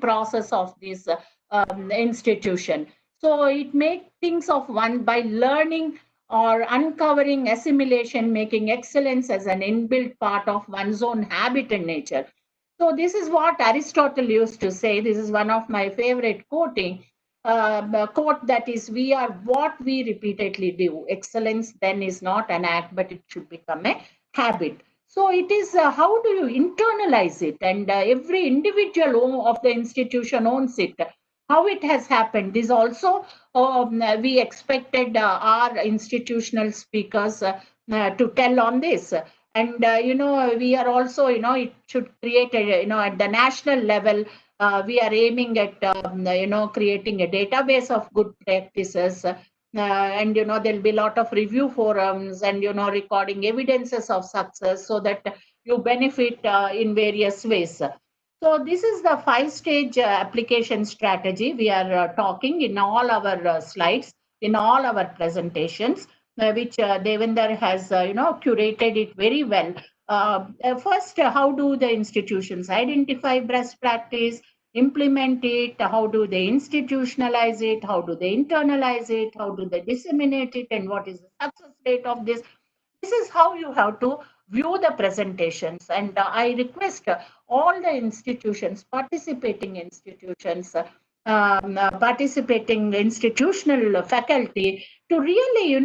process of this institution. So it makes things of one by learning or uncovering assimilation, making excellence as an inbuilt part of one's own habit and nature. So this is what Aristotle used to say. This is one of my favorite quote, that is, we are what we repeatedly do. Excellence then is not an act, but it should become a habit. So it is, how do you internalize it? And every individual of the institution owns it. How it has happened is also, we expected our institutional speakers to tell on this. And, we are also, it should create a, at the national level, we are aiming at, creating a database of good practices. And, there'll be a lot of review forums and, recording evidences of success so that you benefit in various ways. So this is the 5-stage application strategy we are talking in all our slides, in all our presentations, which Devinder has, curated it very well. First, how do the institutions identify best practice, implement it? How do they institutionalize it? How do they internalize it? How do they disseminate it? And what is the success rate of this? This is how you have to view the presentations. And I request all the institutions, participating institutional faculty to really,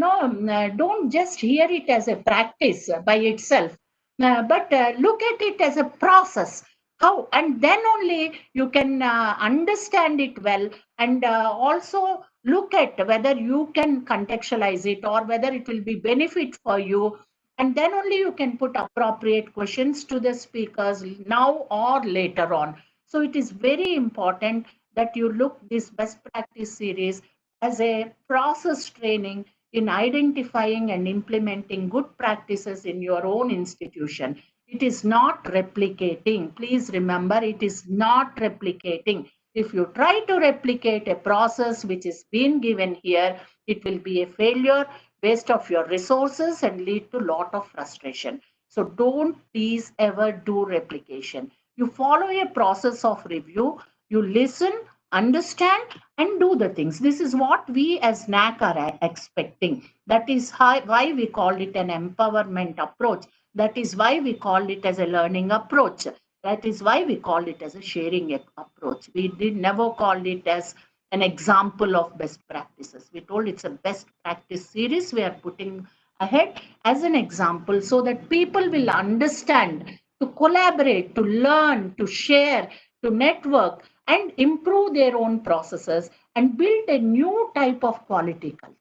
don't just hear it as a practice by itself, but look at it as a process. How, and then only you can understand it well, and also look at whether you can contextualize it or whether it will be benefit for you. And then only you can put appropriate questions to the speakers now or later on. So it is very important that you look this best practice series as a process training in identifying and implementing good practices in your own institution. It is not replicating. Please remember, it is not replicating. If you try to replicate a process which is being given here, it will be a failure, waste of your resources, and lead to a lot of frustration. So don't please ever do replication. You follow a process of review, you listen, understand, and do the things. This is what we as NAAC are expecting. That is why we call it an empowerment approach. That is why we call it as a learning approach. That is why we call it as a sharing approach. We did never call it as an example of best practices. We told it's a best practice series we are putting ahead as an example so that people will understand, to collaborate, to learn, to share, to network, and improve their own processes and build a new type of quality culture.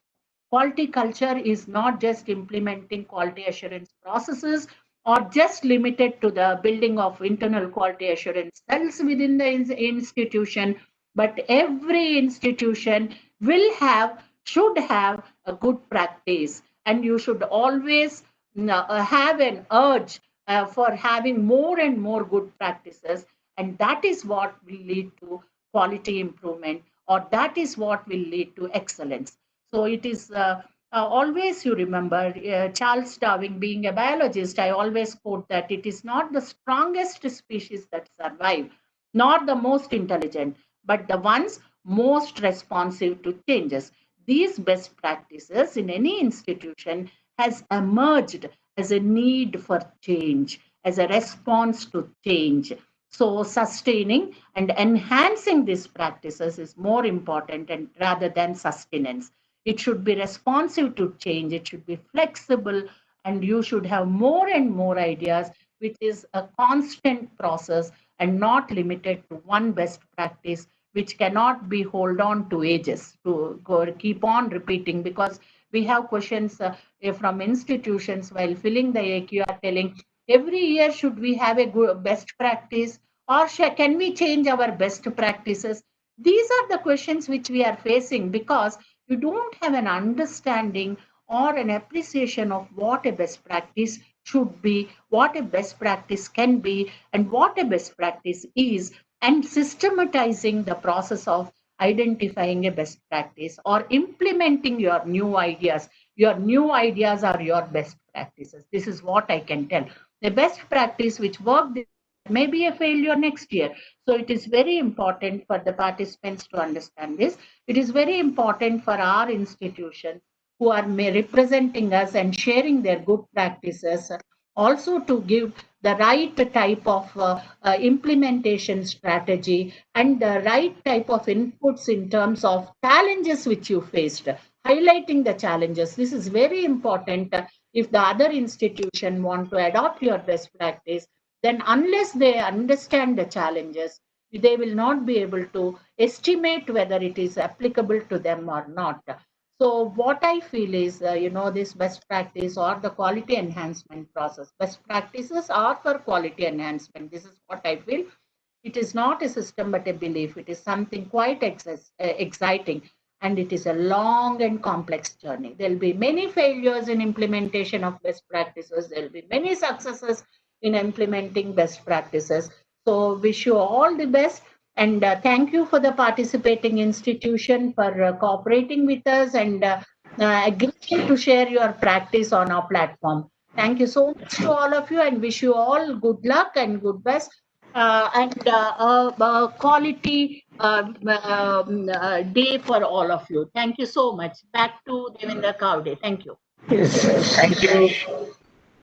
Quality culture is not just implementing quality assurance processes or just limited to the building of internal quality assurance cells within the institution, but every institution should have a good practice, and you should always have an urge for having more and more good practices, and that is what will lead to quality improvement, or that is what will lead to excellence. So it is always, you remember, Charles Darwin, being a biologist, I always quote that it is not the strongest species that survive, nor the most intelligent, but the ones most responsive to changes. These best practices in any institution has emerged as a need for change, as a response to change. So sustaining and enhancing these practices is more important, and rather than sustenance. It should be responsive to change, it should be flexible, and you should have more and more ideas, which is a constant process and not limited to one best practice, which cannot be hold on to ages, to keep on repeating, because we have questions from institutions while filling the AQR telling every year should we have a good best practice, or can we change our best practices? These are the questions which we are facing because you don't have an understanding or an appreciation of what a best practice should be, what a best practice can be, and what a best practice is, and systematizing the process of identifying a best practice or implementing your new ideas. Your new ideas are your best practices. This is what I can tell. The best practice which worked in the Maybe a failure next year. So it is very important for the participants to understand this. It is very important for our institutions who are representing us and sharing their good practices also to give the right type of implementation strategy and the right type of inputs in terms of challenges which you faced, highlighting the challenges. This is very important. If the other institution want to adopt your best practice, then unless they understand the challenges, they will not be able to estimate whether it is applicable to them or not. So what I feel is, this best practice or the quality enhancement process, best practices are for quality enhancement. This is what I feel. It is not a system but a belief. It is something quite exciting, and it is a long and complex journey. There will be many failures in implementation of best practices. There will be many successes in implementing best practices. So wish you all the best. And thank you for the participating institution for cooperating with us and agreeing to share your practice on our platform. Thank you so much to all of you and wish you all good luck and good best and quality day for all of you. Thank you so much. Back to Devendra Kaude. Thank you. Yes, thank you.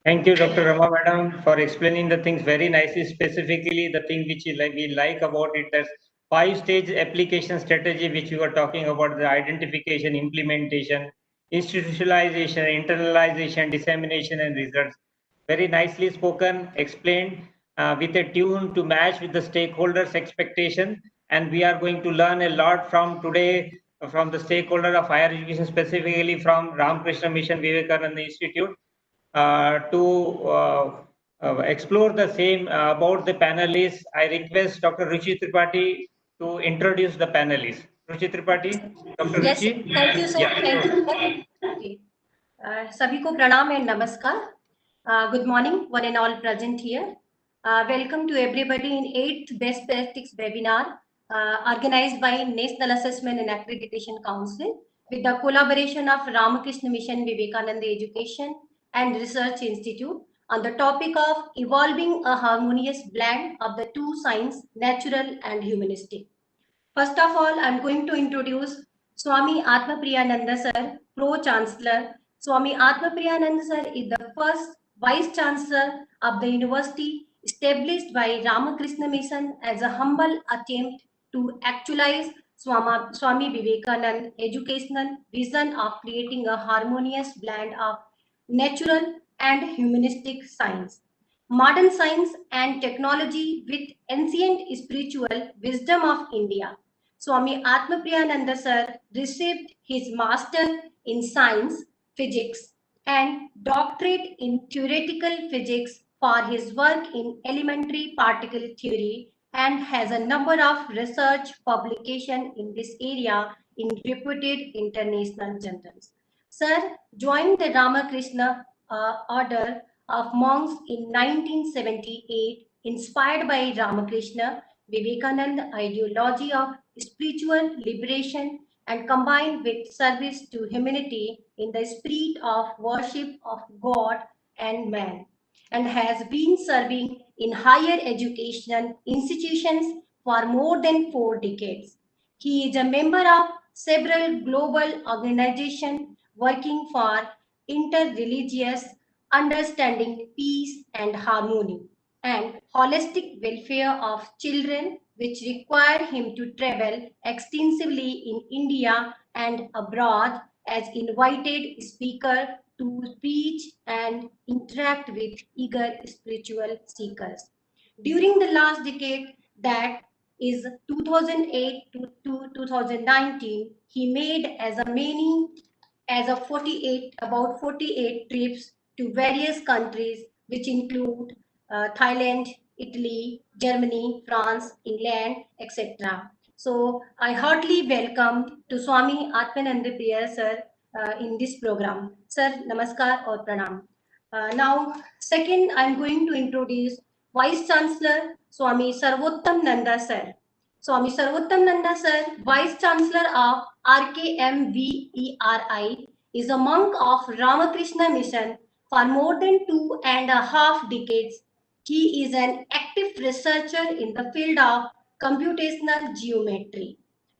Thank you, Dr. Rama Madam, for explaining the things very nicely, specifically the thing which we like about it as five-stage application strategy, which we were talking about, the identification, implementation, institutionalization, internalization, dissemination, and results. Very nicely spoken, explained with a tune to match with the stakeholders' expectation. And we are going to learn a lot from today from the stakeholder of higher education, specifically from Ramakrishna Mission Vivekananda Institute to explore the same about the panelists. I request Dr. Ruchi Tripathi to introduce the panelists. Ruchi Tripathi, Dr. Yes, Ruchi. thank you, sir. Yeah, Thank you, sir. Okay. सभी को प्रणाम and namaskar. Good morning, one and all present here. Welcome to everybody in 8th Best Practice webinar organized by National Assessment and Accreditation Council with the collaboration of Ramakrishna Mission Vivekananda Education and Research Institute on the topic of evolving a harmonious blend of the two science, natural and humanistic. First of all, I'm going to introduce Swami Atmapriyananda sir, Pro Chancellor. Swami Atmapriyananda sir is the first Vice Chancellor of the university established by Ramakrishna Mission as a humble attempt to actualize Swami Vivekananda educational vision of creating a harmonious blend of natural and humanistic science, modern science and technology with ancient spiritual wisdom of India. Swami Atmapriyananda sir received his master in science, physics, and doctorate in theoretical physics for his work in elementary particle theory and has a number of research publications in this area in reputed international journals. Sir joined the Ramakrishna order of monks in 1978, inspired by Ramakrishna Vivekananda ideology of spiritual liberation and combined with service to humanity in the spirit of worship of God and man, and has been serving in higher education institutions for more than 4 decades. He is a member of several global organizations working for interreligious understanding, peace, and harmony, and holistic welfare of children, which require him to travel extensively in India and abroad as invited speaker to preach and interact with eager spiritual seekers. During the last decade, that is 2008 to 2019, he made as a 48 about 48 trips to various countries, which include Thailand, Italy, Germany, France, England, etc. So I heartily welcome to Swami Atmananda Priya sir in this program. Sir, namaskar or pranam. Now, second, I'm going to introduce Vice Chancellor Swami Sarvottam Nanda sir. Swami Sarvottam Nanda sir, Vice Chancellor of RKMVERI, is a monk of Ramakrishna Mission for more than 2.5 decades. He is an active researcher in the field of computational geometry.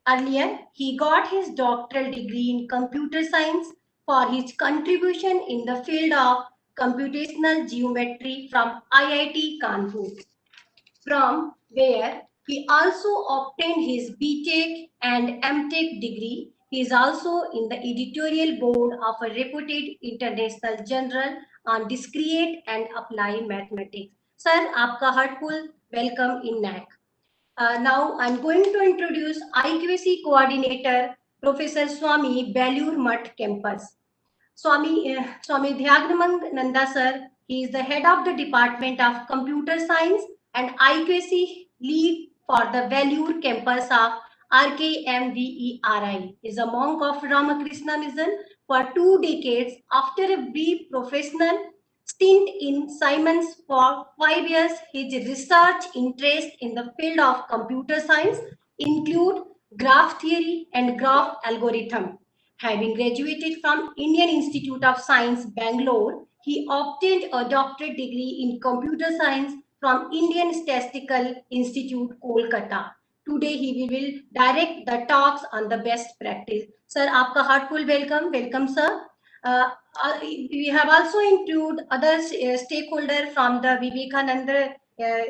Earlier, he got his doctoral degree in computer science for his contribution in the field of computational geometry from IIT Kanpur, from where he also obtained his BTech and MTech degree. He is also in the editorial board of a reputed international journal on discrete and applied mathematics. Sir, आपका heartful welcome in NAAC. Now I'm going to introduce IQAC coordinator, Professor Swami, Belur Mutt campus. Swami Dhyagnamang Nanda sir, he is the head of the Department of Computer Science and IQAC lead for the Vellore campus of RKMVERI. He is a monk of Ramakrishna Mission for 2 decades. After a brief professional stint in Siemens for 5 years, his research interest in the field of computer science include graph theory and graph algorithm. Having graduated from Indian Institute of Science, Bangalore, he obtained a doctorate degree in computer science from Indian Statistical Institute, Kolkata. Today, he will direct the talks on the best practice. Sir, आपका heartful welcome. Welcome, sir. We have also included other stakeholders from the Vivekananda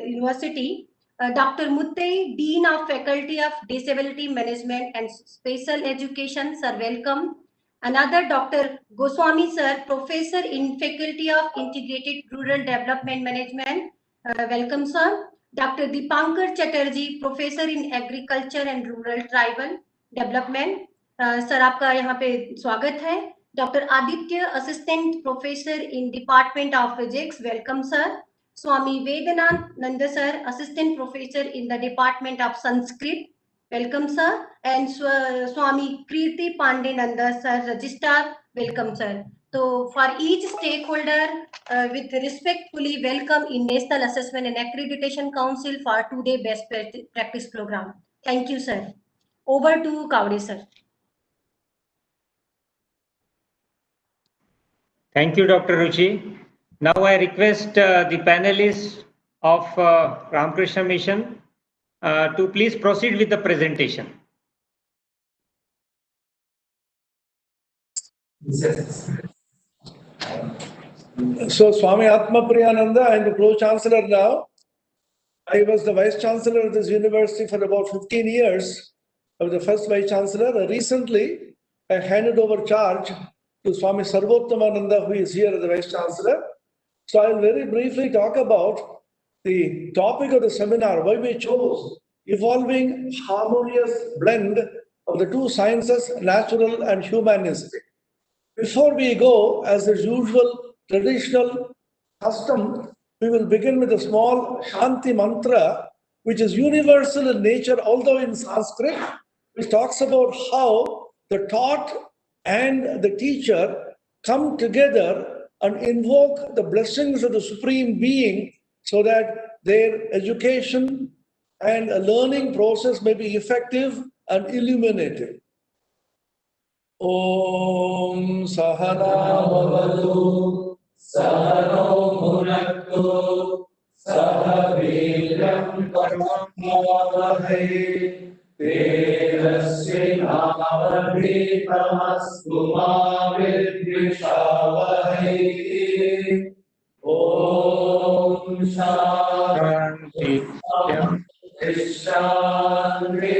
University. Dr. Mutte, Dean of Faculty of Disability Management and Special Education, sir, welcome. Another Dr. Goswami, sir, Professor in Faculty of Integrated Rural Development Management, welcome, sir. Dr. Dipankar Chatterjee, Professor in Agriculture and Rural Tribal Development, sir, आपका यहाँ पे स्वागत है. Dr. Aditya, Assistant Professor in Department of Physics, welcome, sir. Swami Vedanand Nanda sir, Assistant Professor in the Department of Sanskrit. Welcome, sir. And Swami Kirti Pandey Nanda sir, Registrar. Welcome, sir. So, for each stakeholder, with respectfully welcome in National Assessment and Accreditation Council for today Best Practice Program. Thank you, sir. Over to Kavde, sir. Thank you, Dr. Ruchi. Now I request the panelists of Ramakrishna Mission to please proceed with the presentation. So Swami Atma Priyananda, I am the Pro-Chancellor now. I was the Vice Chancellor of this university for about 15 years. I was the first Vice Chancellor. Recently, I handed over charge to Swami Sarvottamananda, who is here as the Vice Chancellor. So I will very briefly talk about the topic of the seminar, why we chose evolving harmonious blend of the two sciences, natural and humanistic. Before we go, as is usual traditional custom, we will begin with a small Shanti mantra, which is universal in nature, although in Sanskrit, which talks about how the taught and the teacher come together and invoke the blessings of the Supreme Being so that their education and learning process may be effective and illuminative. Om Sahana Bhavatu Sahano Bhunaktu Sahaviryam Karamavahai Tejasvi Navadvitamastu Ma Vidvishavahai Om Shanti Shanti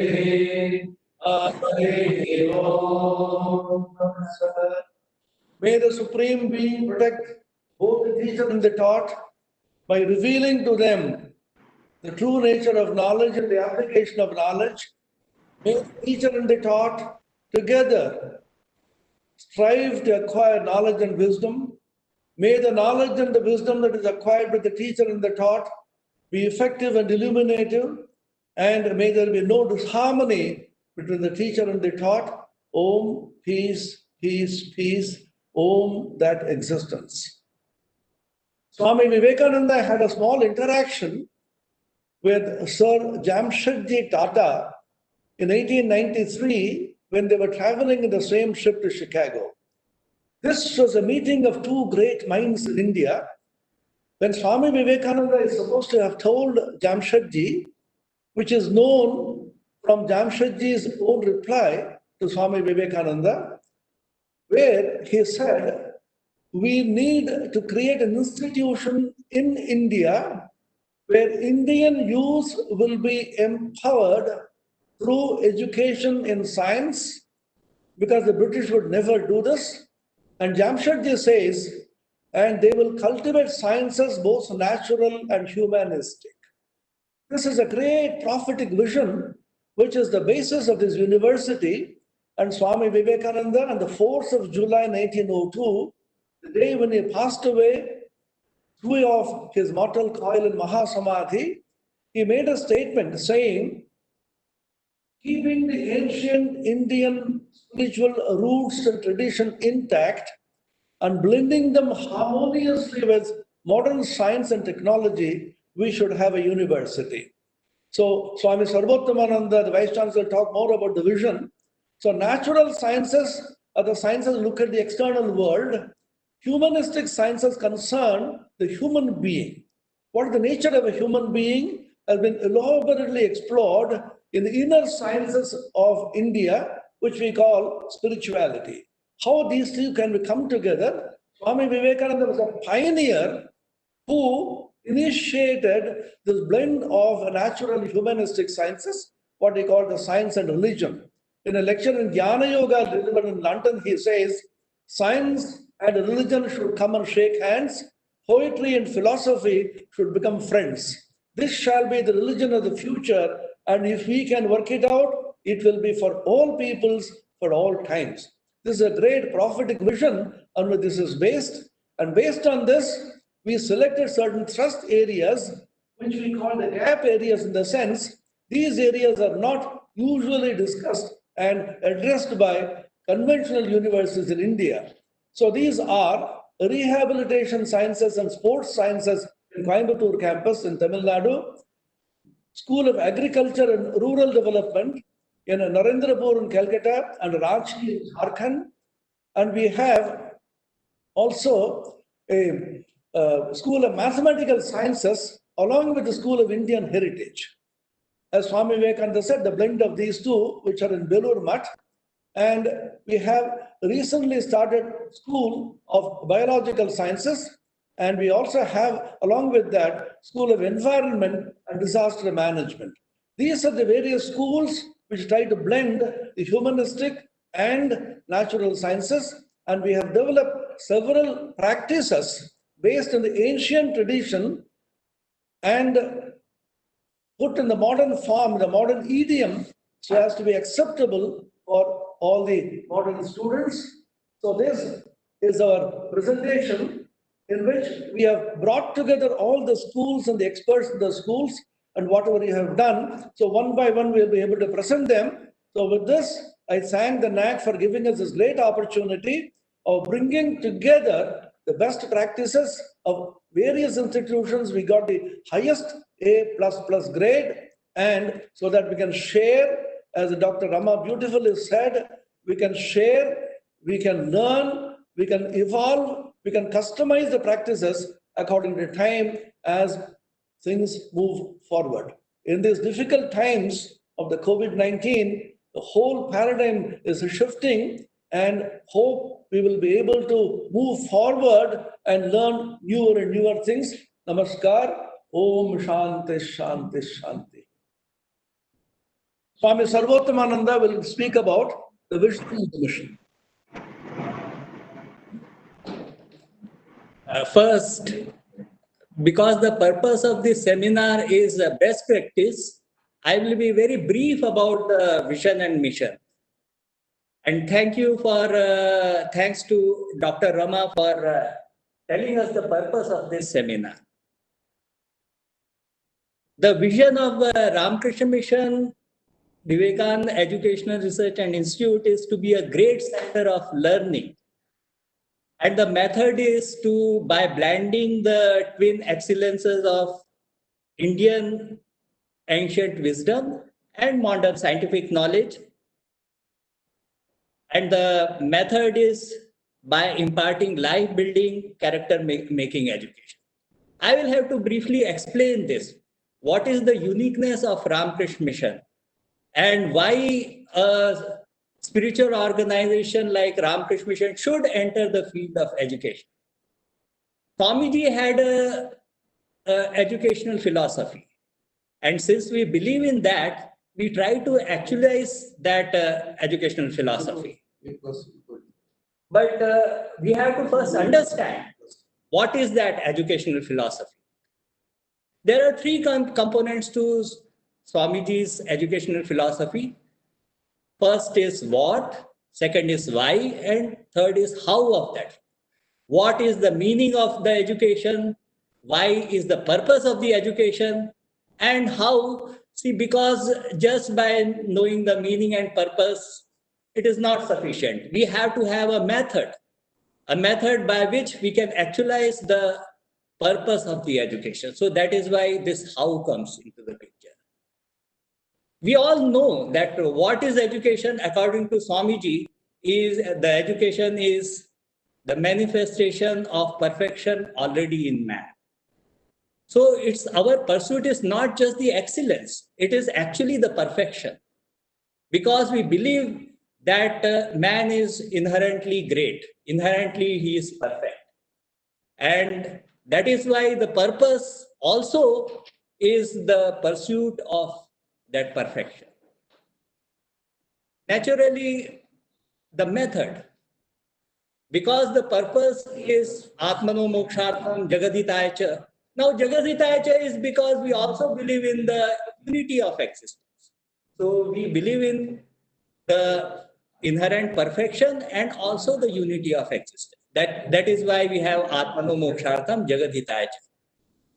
May the Supreme Being protect both the teacher and the taught by revealing to them the true nature of knowledge and the application of knowledge. May the teacher and the taught together strive to acquire knowledge and wisdom. May the knowledge and the wisdom that is acquired by the teacher and the taught be effective and illuminative, and may there be no disharmony between the teacher and the taught. Om, peace, peace, peace. Om, that existence. Swami Vivekananda had a small interaction with Sir Jamshedji Tata in 1893 when they were traveling in the same ship to Chicago. This was a meeting of two great minds in India. When Swami Vivekananda is supposed to have told Jamshedji, which is known from Jamshedji's own reply to Swami Vivekananda, where he said, we need to create an institution in India where Indian youth will be empowered through education in science, because the British would never do this. And Jamshedji says, and they will cultivate sciences both natural and humanistic. This is a great prophetic vision, which is the basis of this university. And Swami Vivekananda, on the 4th of July 1902, the day when he passed away, threw off his mortal coil in Mahasamadhi, he made a statement saying, keeping the ancient Indian spiritual roots and tradition intact and blending them harmoniously with modern science and technology, we should have a university. So Swami Sarvottamananda, the Vice Chancellor, talked more about the vision. So natural sciences are the sciences that look at the external world. Humanistic sciences concern the human being. What is the nature of a human being has been elaborately explored in the inner sciences of India, which we call spirituality. How these two can come together? Swami Vivekananda was a pioneer who initiated this blend of natural and humanistic sciences, what we call the science and religion. In a lecture in Jnana Yoga delivered in London, he says, science and religion should come and shake hands. Poetry and philosophy should become friends. This shall be the religion of the future, and if we can work it out, it will be for all peoples, for all times. This is a great prophetic vision on which this is based, and based on this, we selected certain thrust areas, which we call the gap areas, in the sense these areas are not usually discussed and addressed by conventional universities in India. So these are rehabilitation sciences and sports sciences in Coimbatore campus in Tamil Nadu, School of Agriculture and Rural Development in Narendrapur in Calcutta and Ranchi in Jharkhand. And we have also a School of Mathematical Sciences along with the School of Indian Heritage. As Swami Vivekananda said, the blend of these two, which are in Belur Math, and we have recently started School of Biological Sciences, and we also have, along with that, School of Environment and Disaster Management. These are the various schools which try to blend the humanistic and natural sciences, and we have developed several practices based on the ancient tradition and put in the modern form, the modern idiom, so as to be acceptable for all the modern students. So this is our presentation in which we have brought together all the schools and the experts in the schools and whatever we have done. So one by one, we'll be able to present them. So with this, I thank the NAAC for giving us this great opportunity of bringing together the best practices of various institutions. We got the highest A++ grade, and so that we can share, as Dr. Rama beautifully said, we can share, we can learn, we can evolve, we can customize the practices according to time as things move forward. In these difficult times of the COVID-19, the whole paradigm is shifting, and hope we will be able to move forward and learn newer and newer things. Namaskar. Om Shanti Shanti Shanti. Swami Sarvottamananda will speak about the vision and the mission. First, because the purpose of this seminar is best practice, I will be very brief about the vision and mission. And thank you for, thanks to Dr. Rama for telling us the purpose of this seminar. The vision of Ramakrishna Mission Vivekananda Educational Research and Institute is to be a great center of learning. And the method is to, by blending the twin excellences of Indian ancient wisdom and modern scientific knowledge. And the method is by imparting life-building, character-making education. I will have to briefly explain this. What is the uniqueness of Ramakrishna Mission and why a spiritual organization like Ramakrishna Mission should enter the field of education? Swamiji had a educational philosophy. And since we believe in that, we try to actualize that educational philosophy. But we have to first understand what is that educational philosophy. There are three components to Swamiji's educational philosophy. First is what, second is why, and third is how of that. What is the meaning of the education? Why is the purpose of the education? And how? See, because just by knowing the meaning and purpose, it is not sufficient. We have to have a method by which we can actualize the purpose of the education. So that is why this how comes into the picture. We all know that what is education according to Swamiji is the education is the manifestation of perfection already in man. So it's our pursuit is not just the excellence, it is actually the perfection. Because we believe that man is inherently great, inherently he is perfect. And that is why the purpose also is the pursuit of that perfection. Naturally, the method, because the purpose is Atmano Mokshartham Jagaditaya Cha. Now, Jagaditaya Cha is because we also believe in the unity of existence. So, we believe in the inherent perfection and also the unity of existence. That is why we have Atmano Mokshartham Jagaditaya Cha.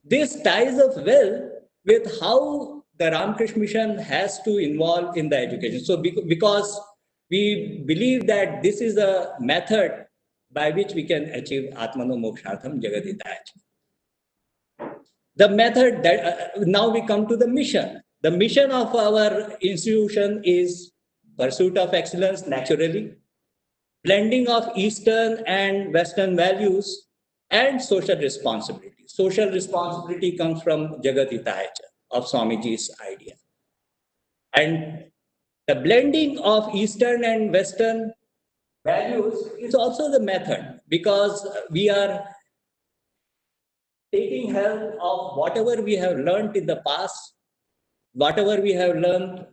This ties up well with how the Ramakrishna Mission has to involve in the education. So because we believe that this is a method by which we can achieve Atmano Mokshartham Jagaditaya. The method that now we come to the mission. The mission of our institution is pursuit of excellence naturally, blending of Eastern and Western values, and social responsibility. Social responsibility comes from Jagaditaya of Swamiji's idea. And the blending of Eastern and Western values is also the method, because we are taking help of whatever we have learned in the past, whatever we have learned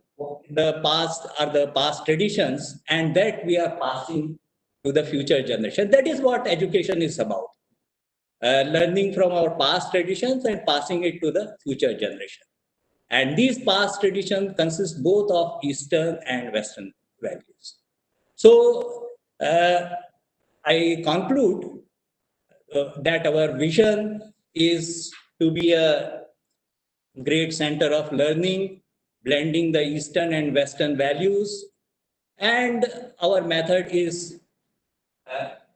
in the past are the past traditions, and that we are passing to the future generation. That is what education is about. Learning from our past traditions and passing it to the future generation. And these past traditions consist both of Eastern and Western values. So I conclude that our vision is to be a great center of learning, blending the Eastern and Western values. And our method is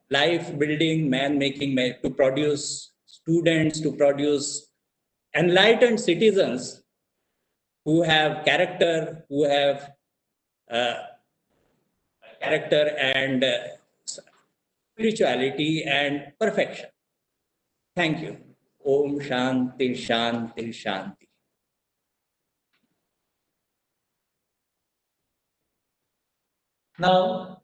life building, man making, to produce students, to produce enlightened citizens who have character, who have character and spirituality and perfection. Thank you. Om Shanti Shanti Shanti. Now,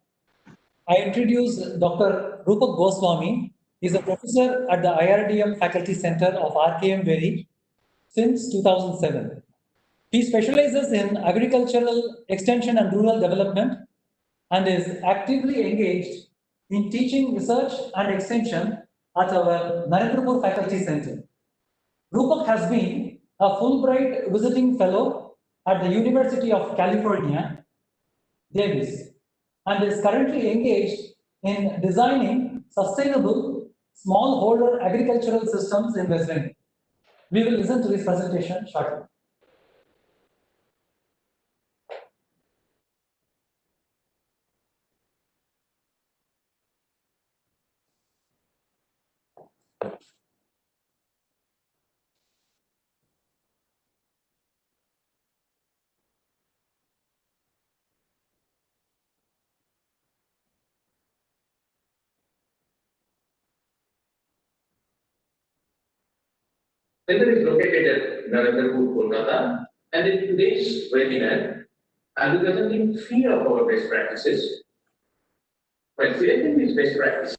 I introduce Dr. Rupak Goswami. He is a professor at the IRDM Faculty Center of RKM Very since 2007. He specializes in agricultural extension and rural development and is actively engaged in teaching, research and extension at our Narendrapur Faculty Center. Rupak has been a Fulbright visiting fellow at the University of California, Davis, and is currently engaged in designing sustainable smallholder agricultural systems in West Bengal. We will listen to his presentation shortly. Center is located at Narendrapur, Kolkata, and in today's webinar, I'll be presenting three of our best practices. By selecting these best practices,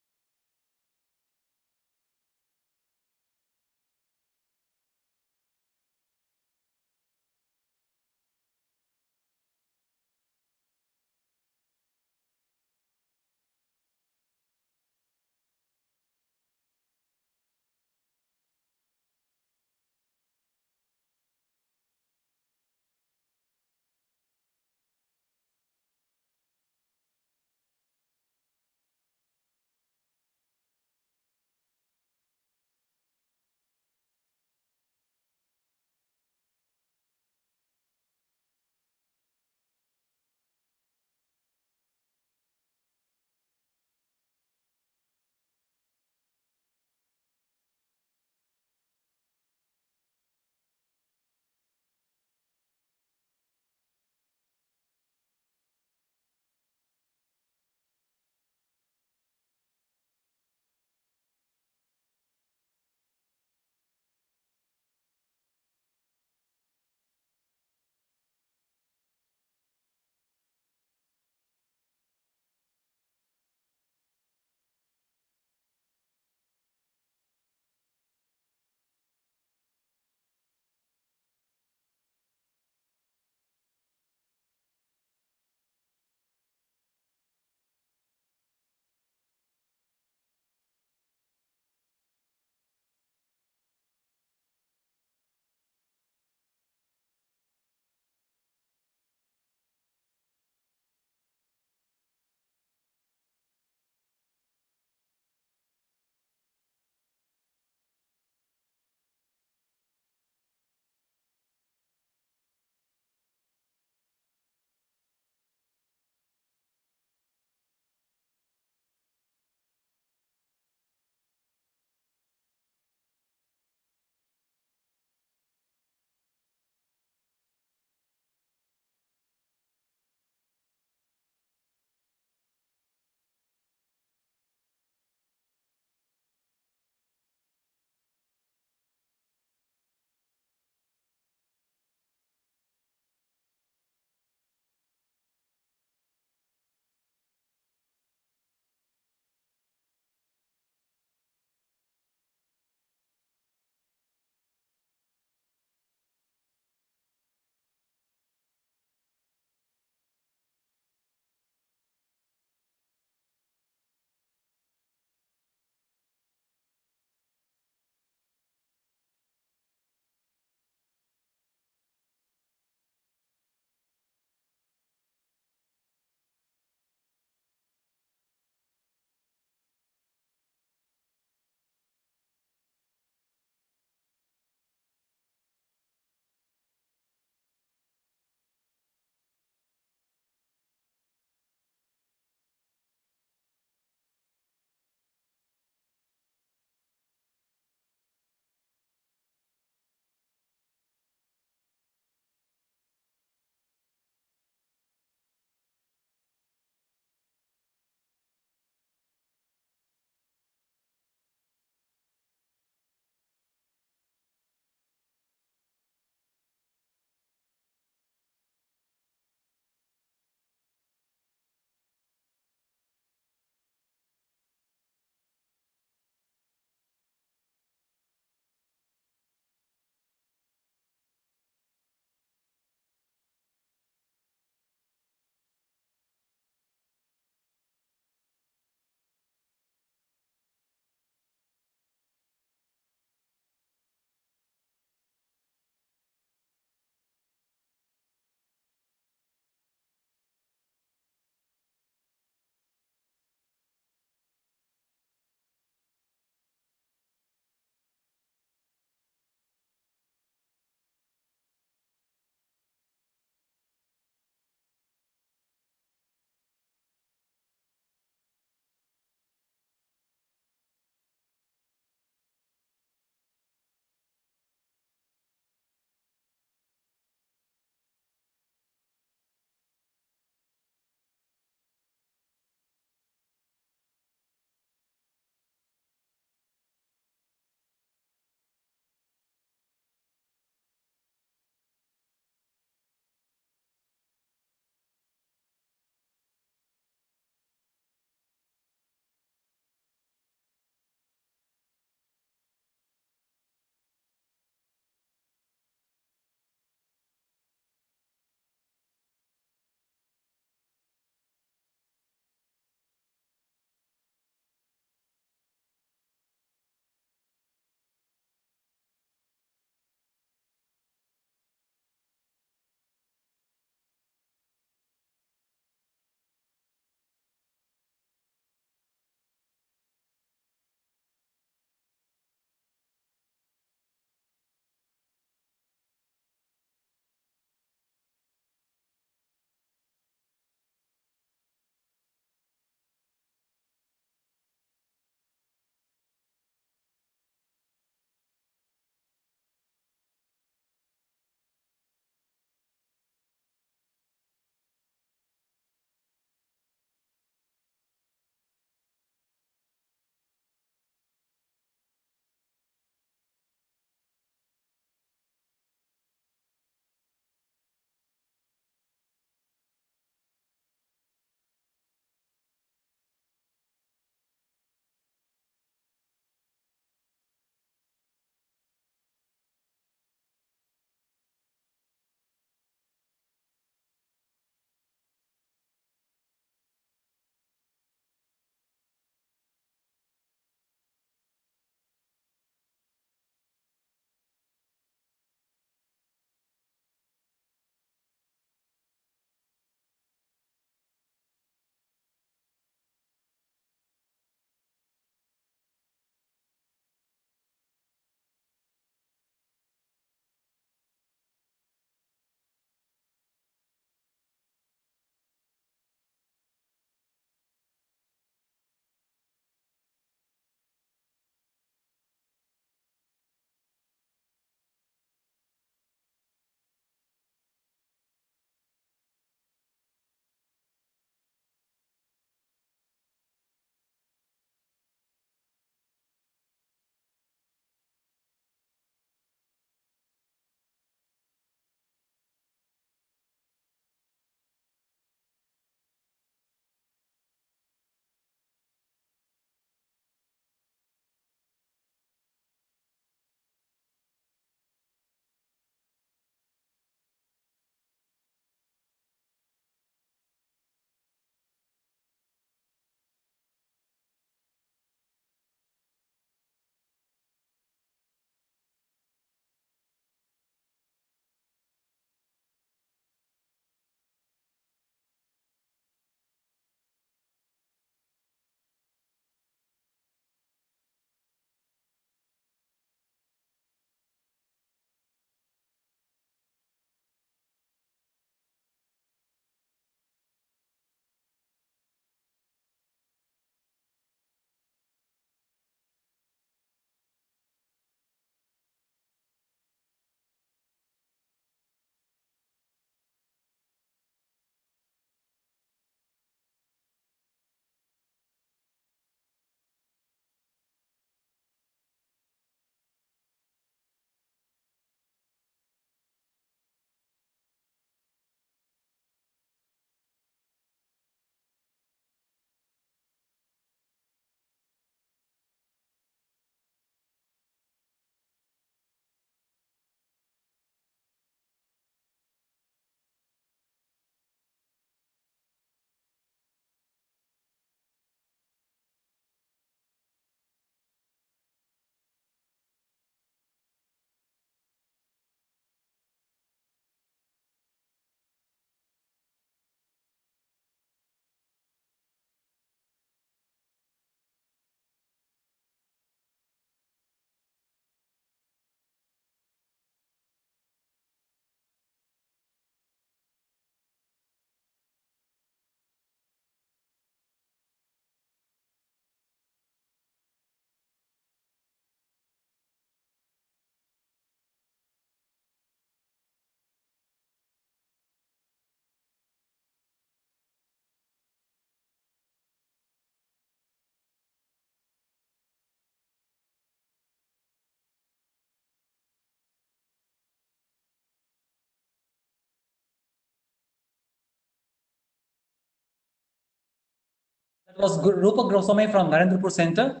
That was Rupa Goswami from Narendrapur Center.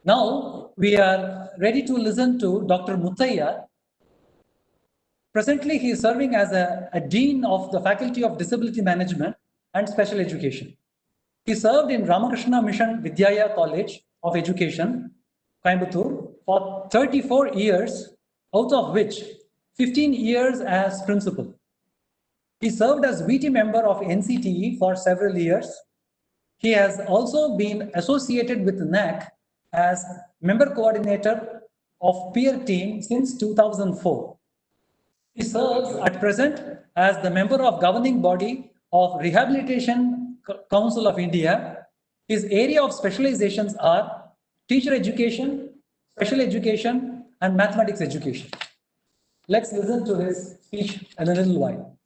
Now we are ready to listen to Dr. Muthaiya. Presently, he is serving as a Dean of the Faculty of Disability Management and Special Education. He served in Ramakrishna Mission Vidyaya College of Education, Coimbatore, for 34 years, out of which 15 years as principal. He served as VT member of NCTE for several years. He has also been associated with NAAC as member coordinator of peer team since 2004. He serves at present as the member of governing body of Rehabilitation Council of India. His area of specializations are teacher education, special education, and mathematics education. Let's listen to his speech in a little while.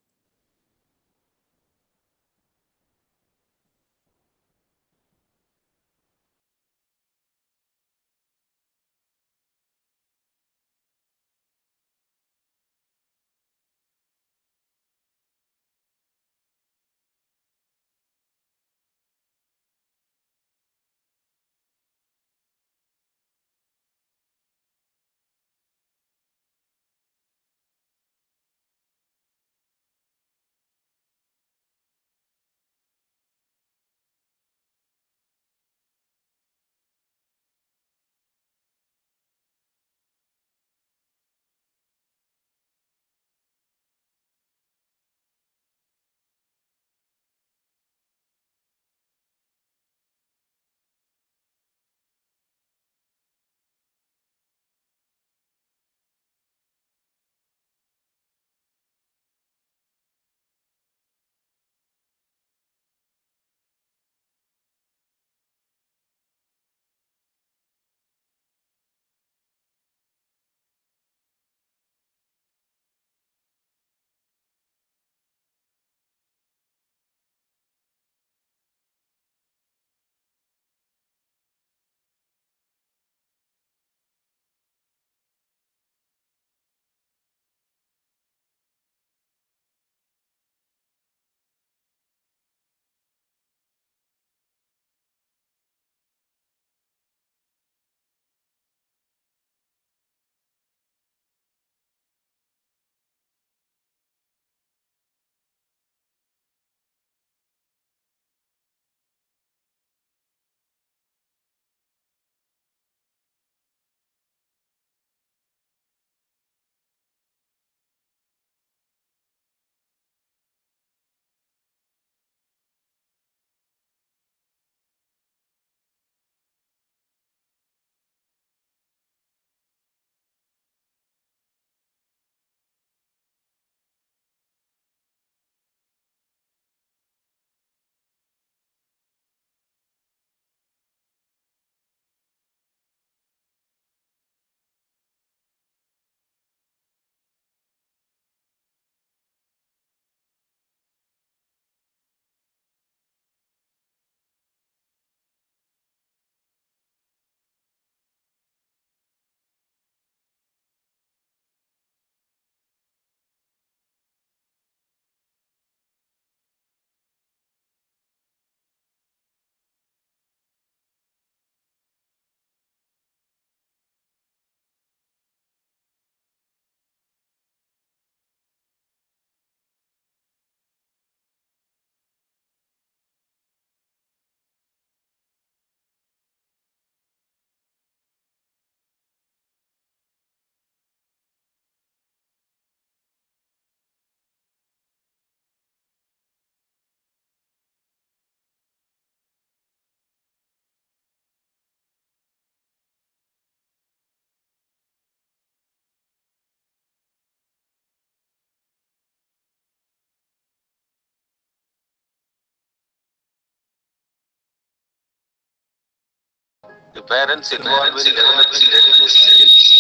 The parents involved in developing readiness skills.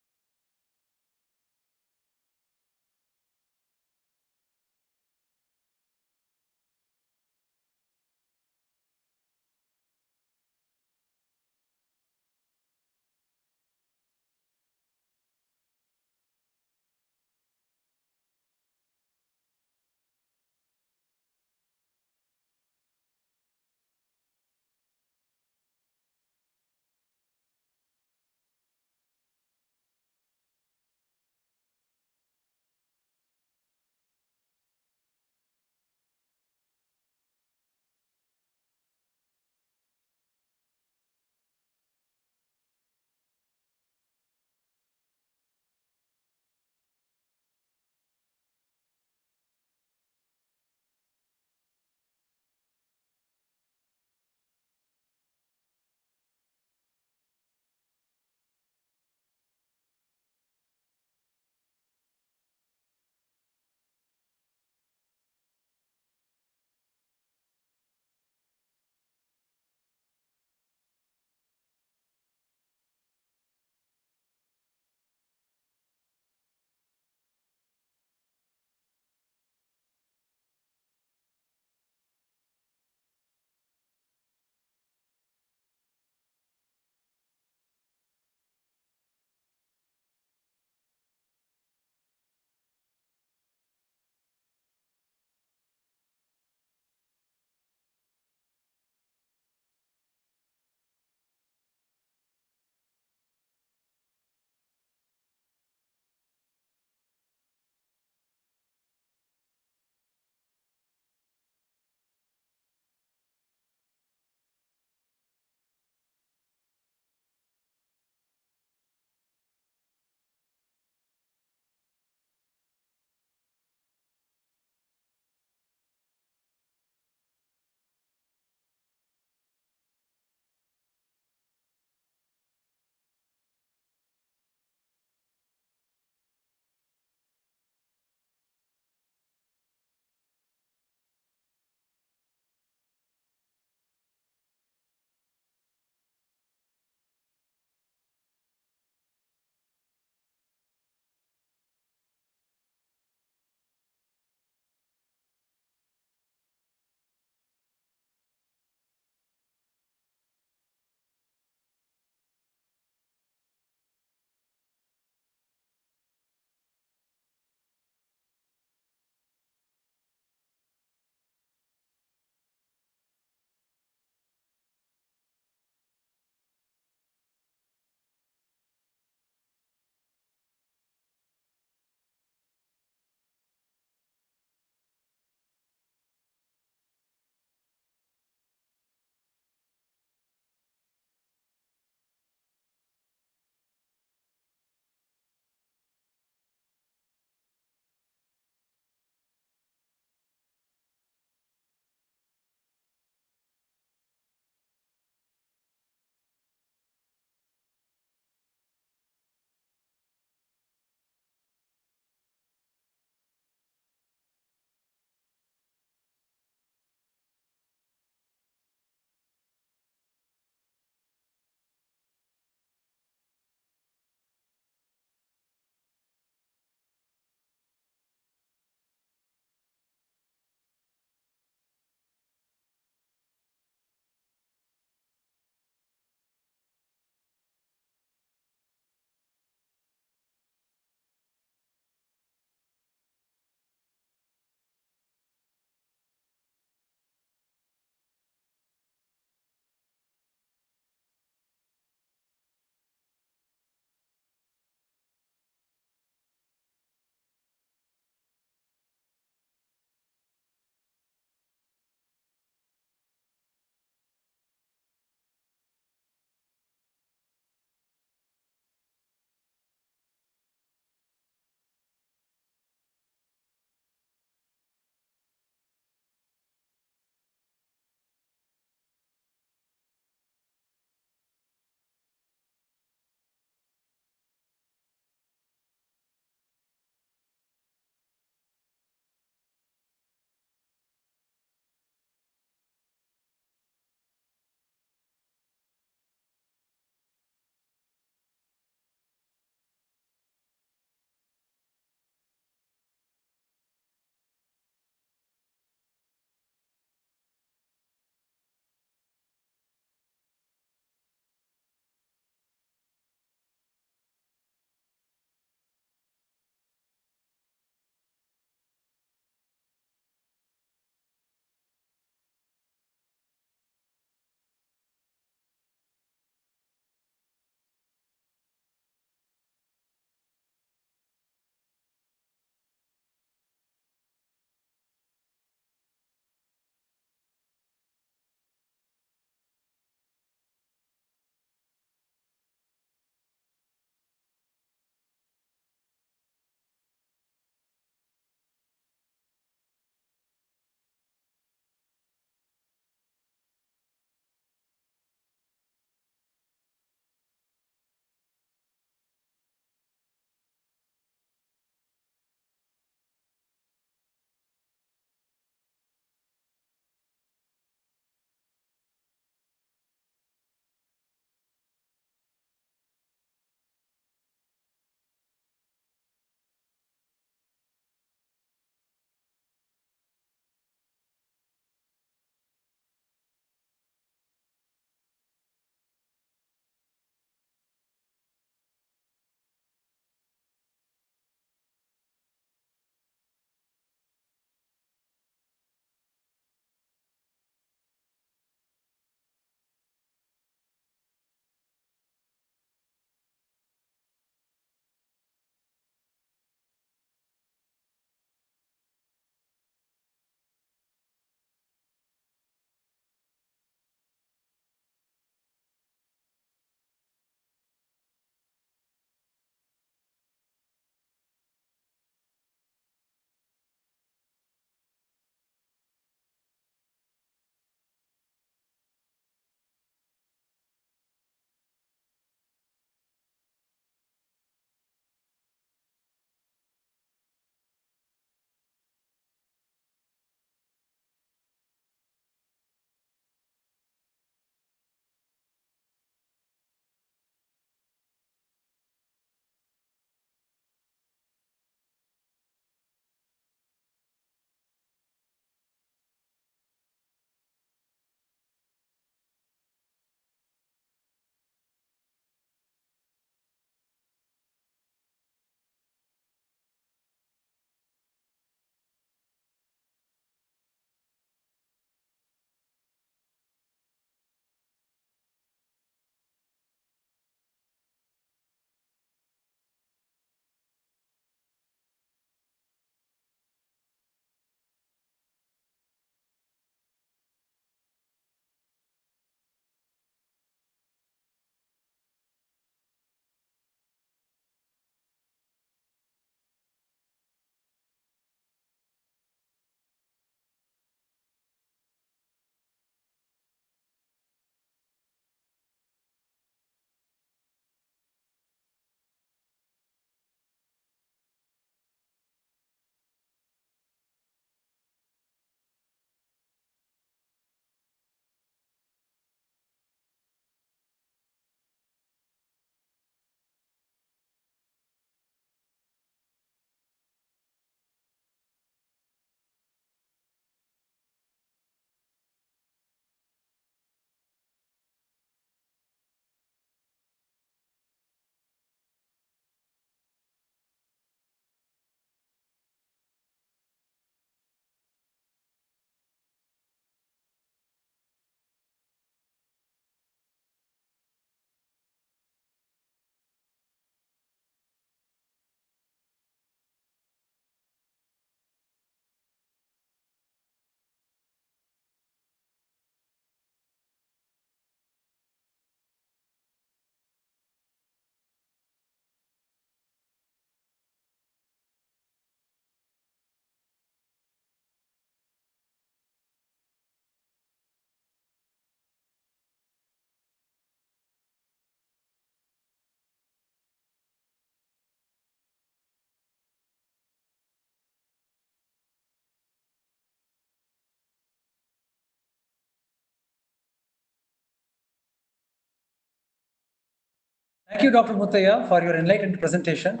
Thank you, Dr. Muttaya, for your enlightened presentation.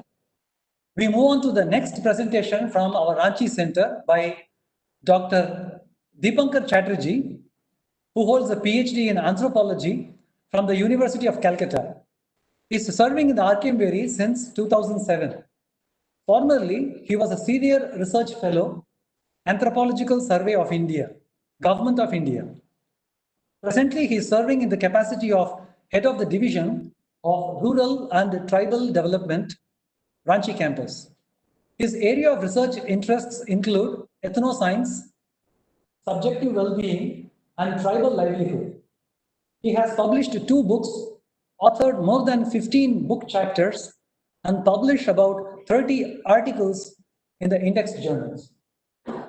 We move on to the next presentation from our Ranchi Center by Dr. Deepankar Chatterjee, who holds a PhD in anthropology from the University of Calcutta. He is serving in the RKM since 2007. Formerly, he was a senior research fellow, Anthropological Survey of India, Government of India. Presently, he is serving in the capacity of head of the Division of Rural and Tribal Development, Ranchi campus. His area of research interests include ethnoscience, subjective well-being, and tribal livelihood. He has published 2 books, authored more than 15 book chapters, and published about 30 articles in the index journals.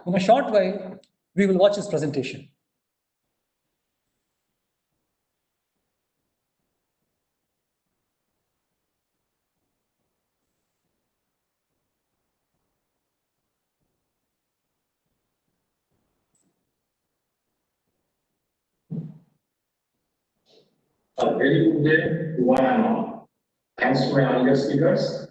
In a short while, we will watch his presentation. A very good day to one and all. Thanks to my earlier speakers.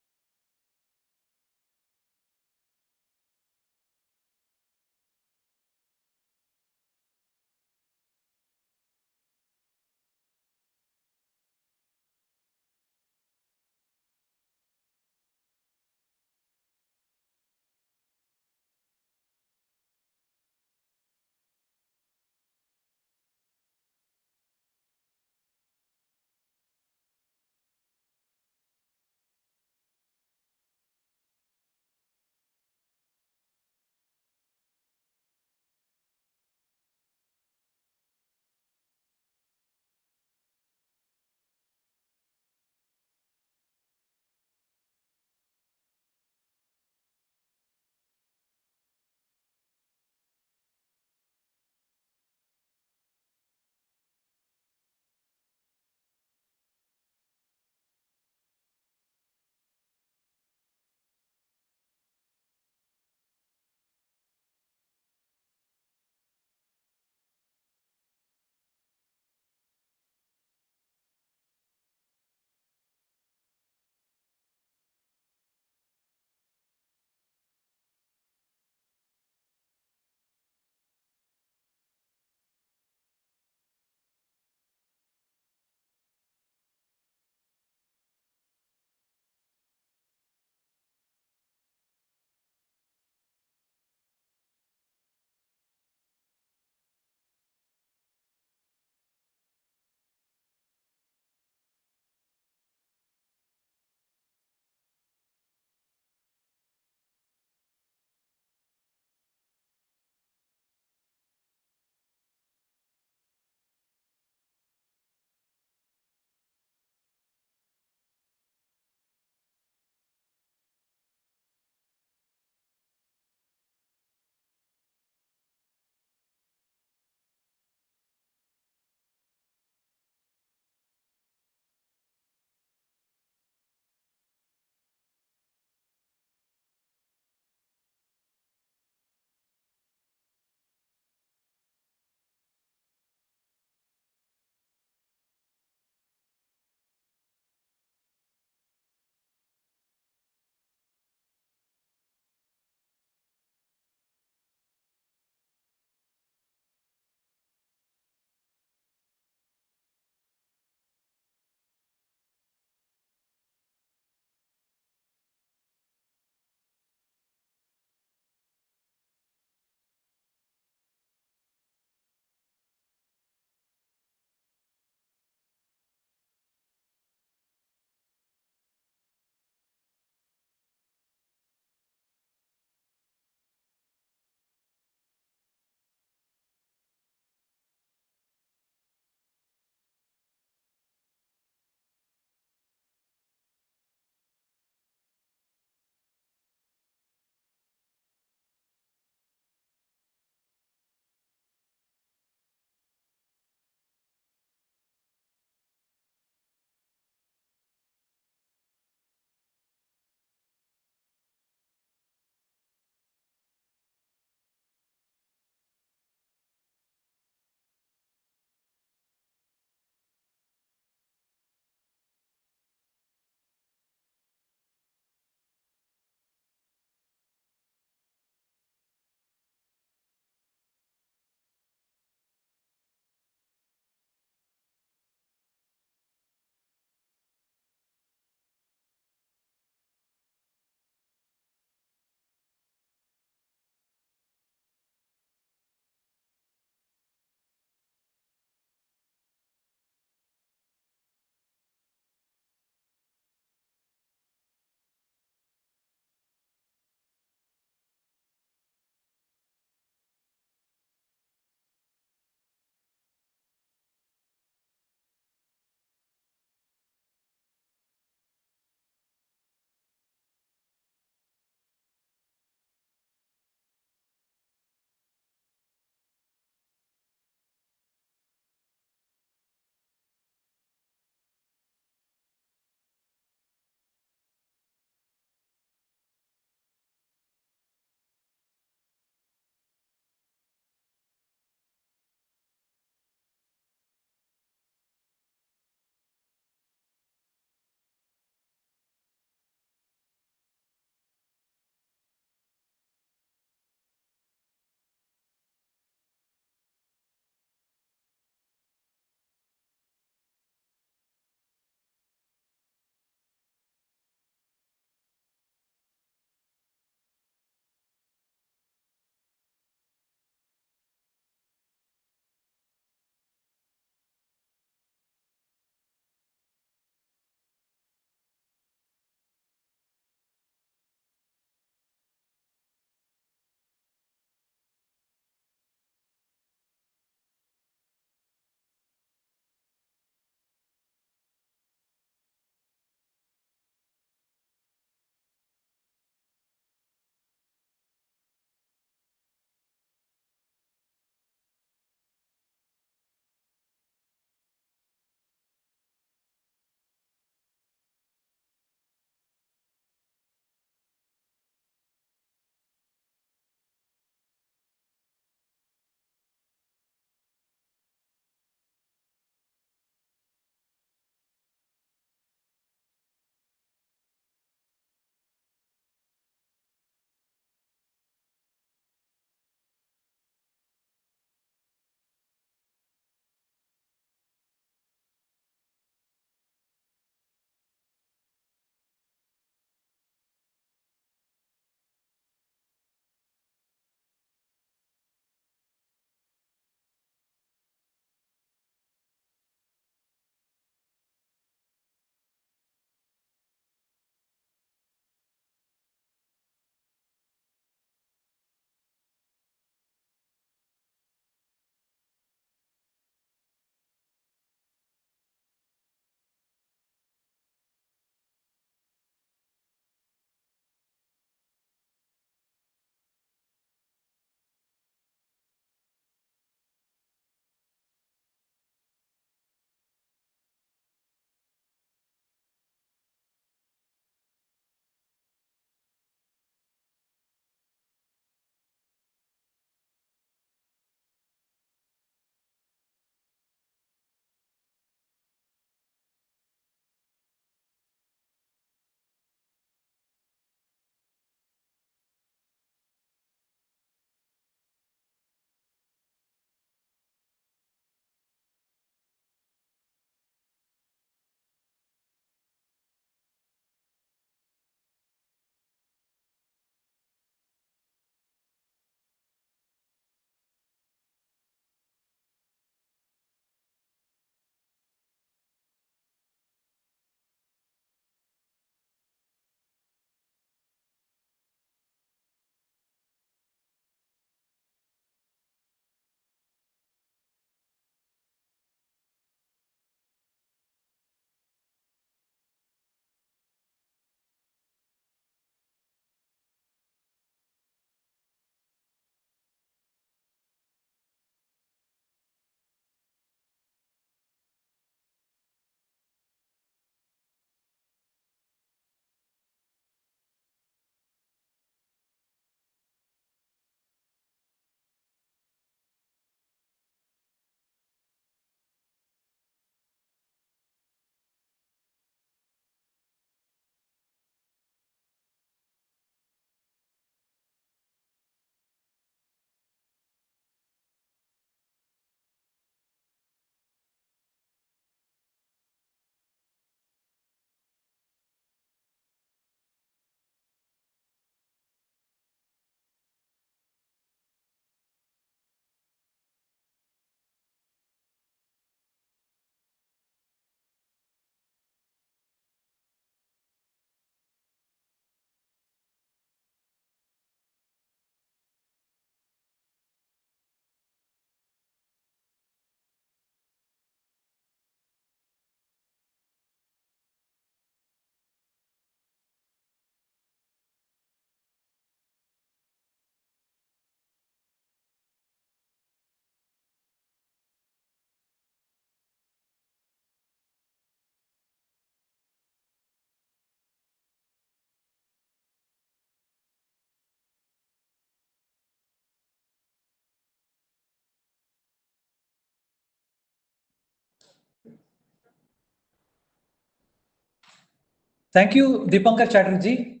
Thank you, Dipankar Chatterjee.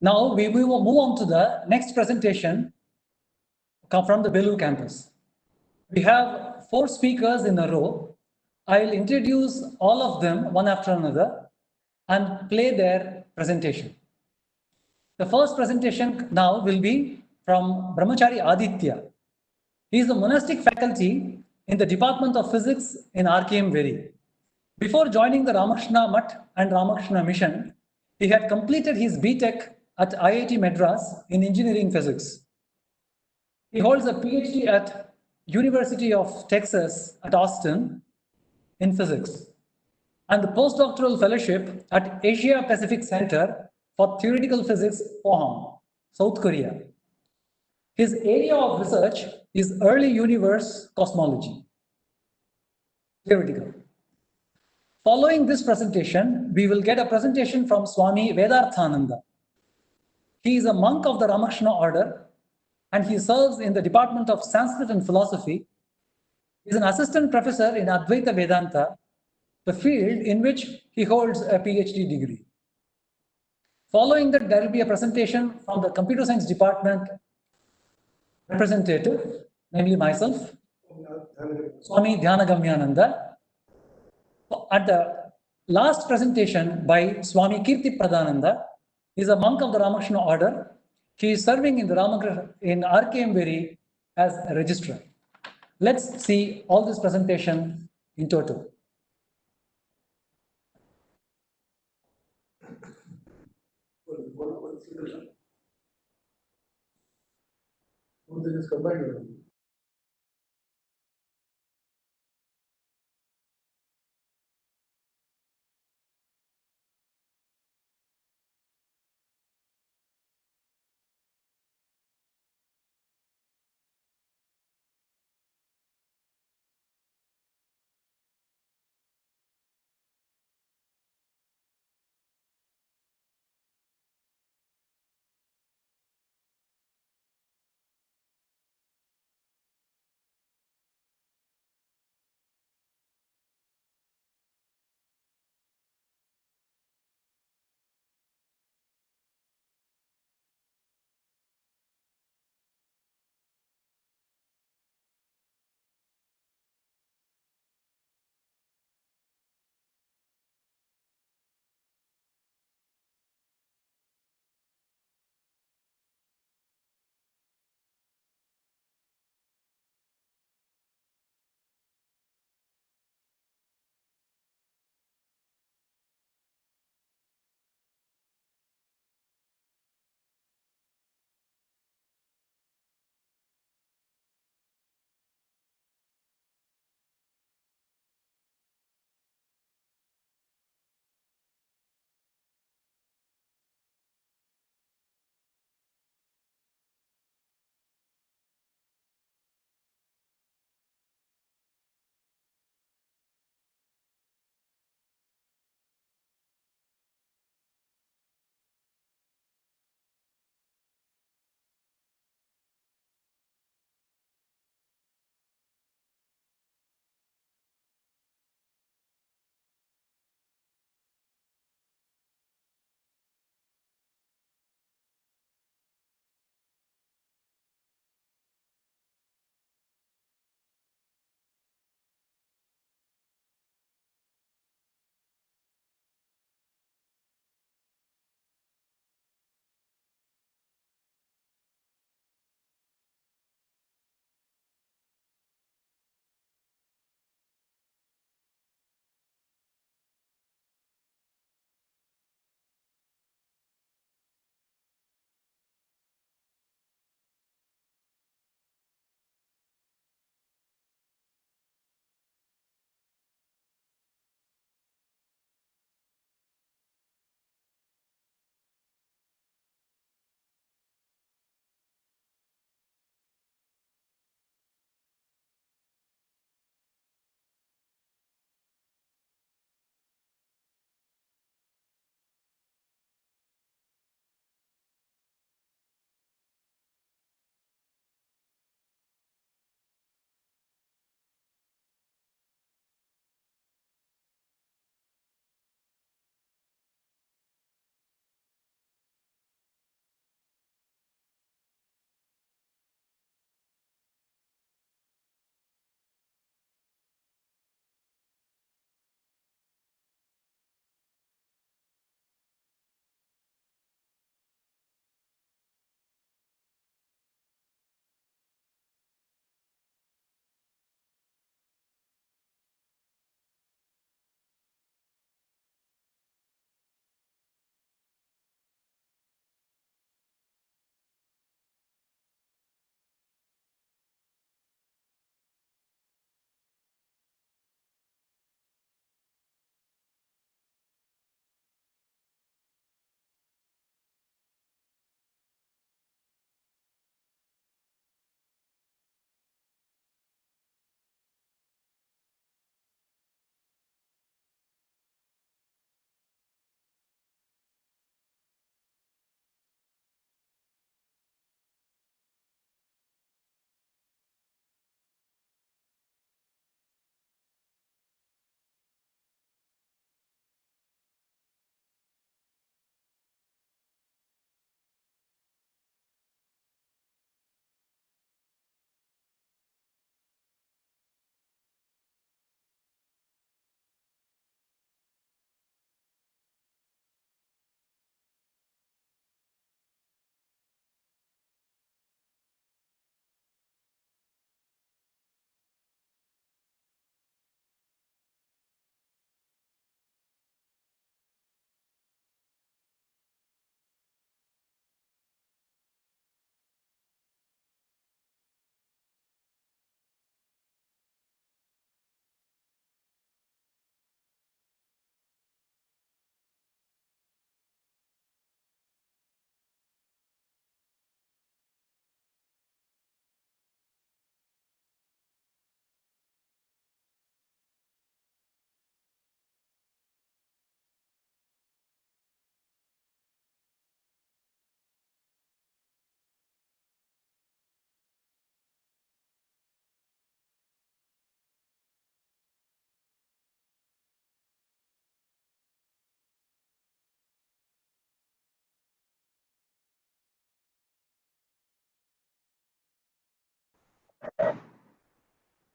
Now we will move on to the next presentation from the Belur campus. We have 4 speakers in a row. I'll introduce all of them one after another and play their presentation. The first presentation now will be from Brahmachari Aditya. He is the monastic faculty in the Department of Physics in RKM Veri. Before joining the Ramakrishna Mutt and Ramakrishna Mission, he had completed his BTech at IIT Madras in engineering physics. He holds a PhD at University of Texas at Austin in physics and the postdoctoral fellowship at Asia Pacific Center for Theoretical Physics, Pohang, South Korea. His area of research is early universe cosmology, theoretical. Following this presentation, we will get a presentation from Swami Vedarthananda. He is a monk of the Ramakrishna order and he serves in the Department of Sanskrit and Philosophy. He is an assistant professor in Advaita Vedanta, the field in which he holds a PhD degree. Following that, there will be a presentation from the Computer Science Department representative, namely myself, Swami Dhyanagamyananda. At the last presentation by Swami Kirti Pradhananda, he is a monk of the Ramakrishna order. He is serving in the in RKM Veri as a registrar. Let's see all this presentation in total.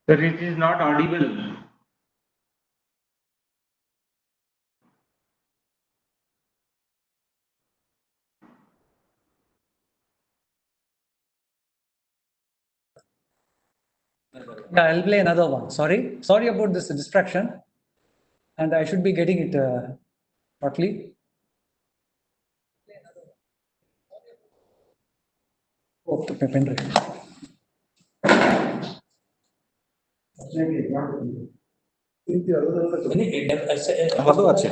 Sir, it is not audible. Yeah, I'll play another one. Sorry about this distraction. And I should be getting it shortly. Oh, the pen drive. ভালো আছে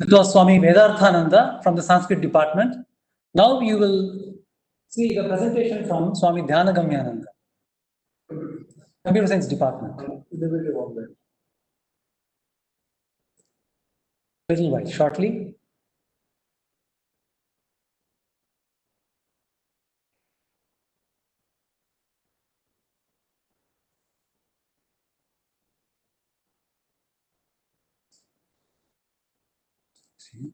It was Swami Vedarthananda from the Sanskrit department. Now you will see the presentation from Swami Dhyanagamyananda, Computer Science department. Little while, shortly. See.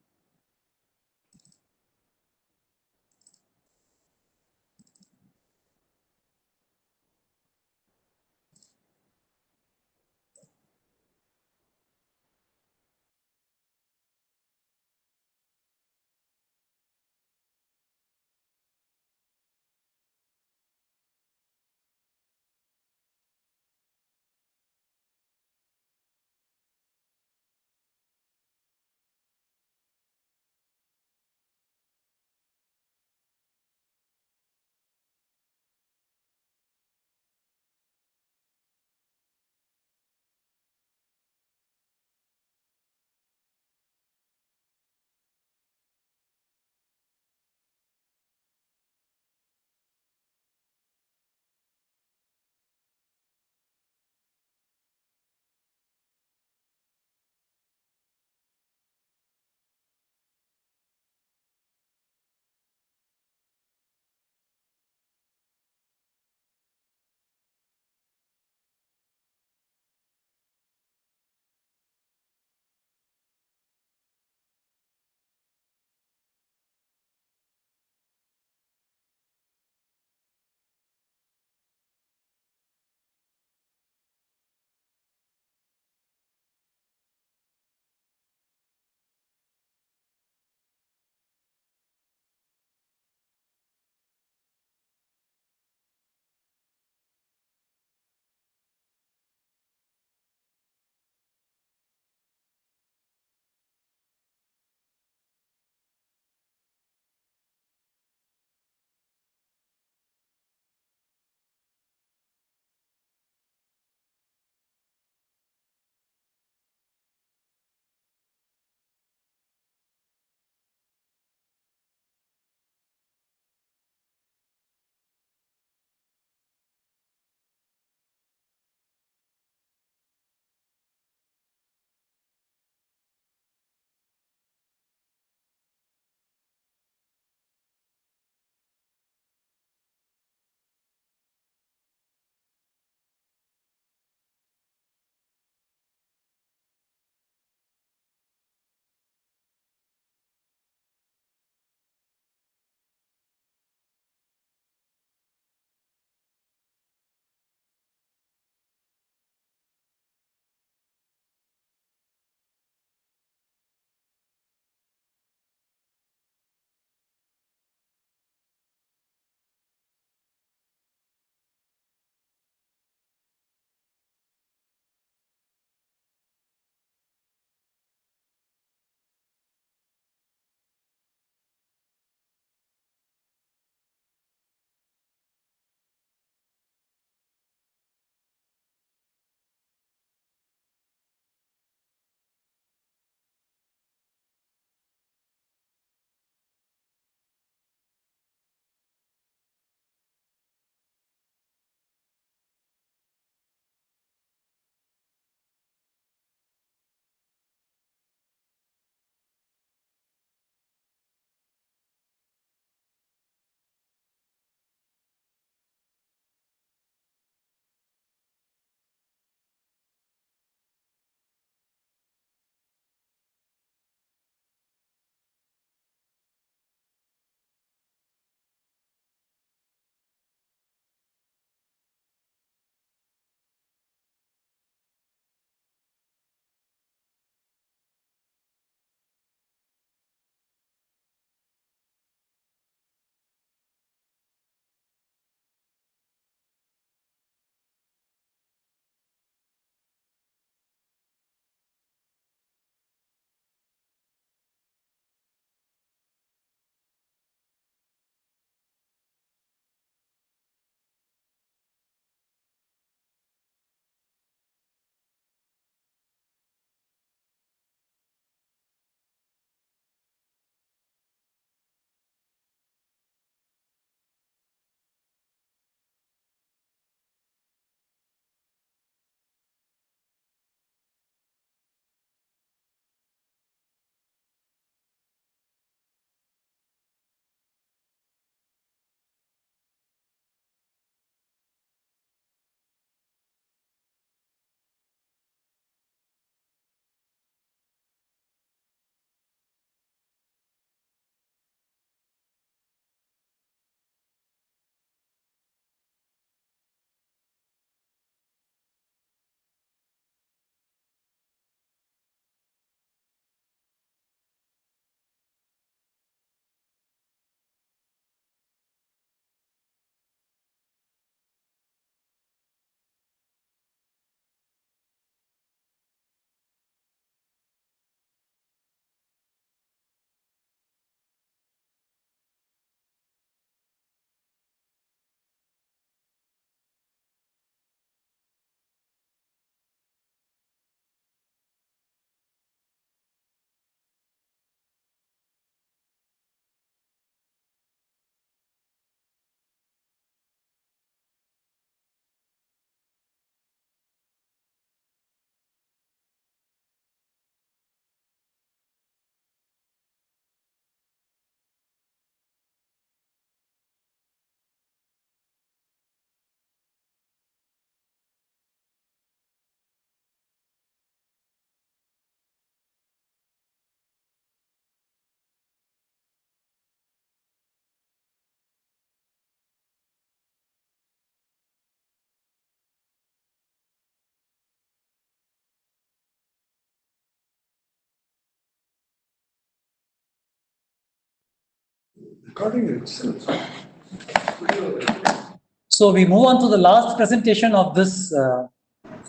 So we move on to the last presentation of this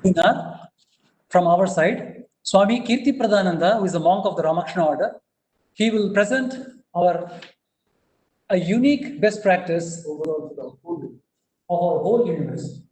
seminar from our side. Swami Kirti Pradhananda, who is a monk of the Ramakrishna order, he will present a unique best practice of our whole university.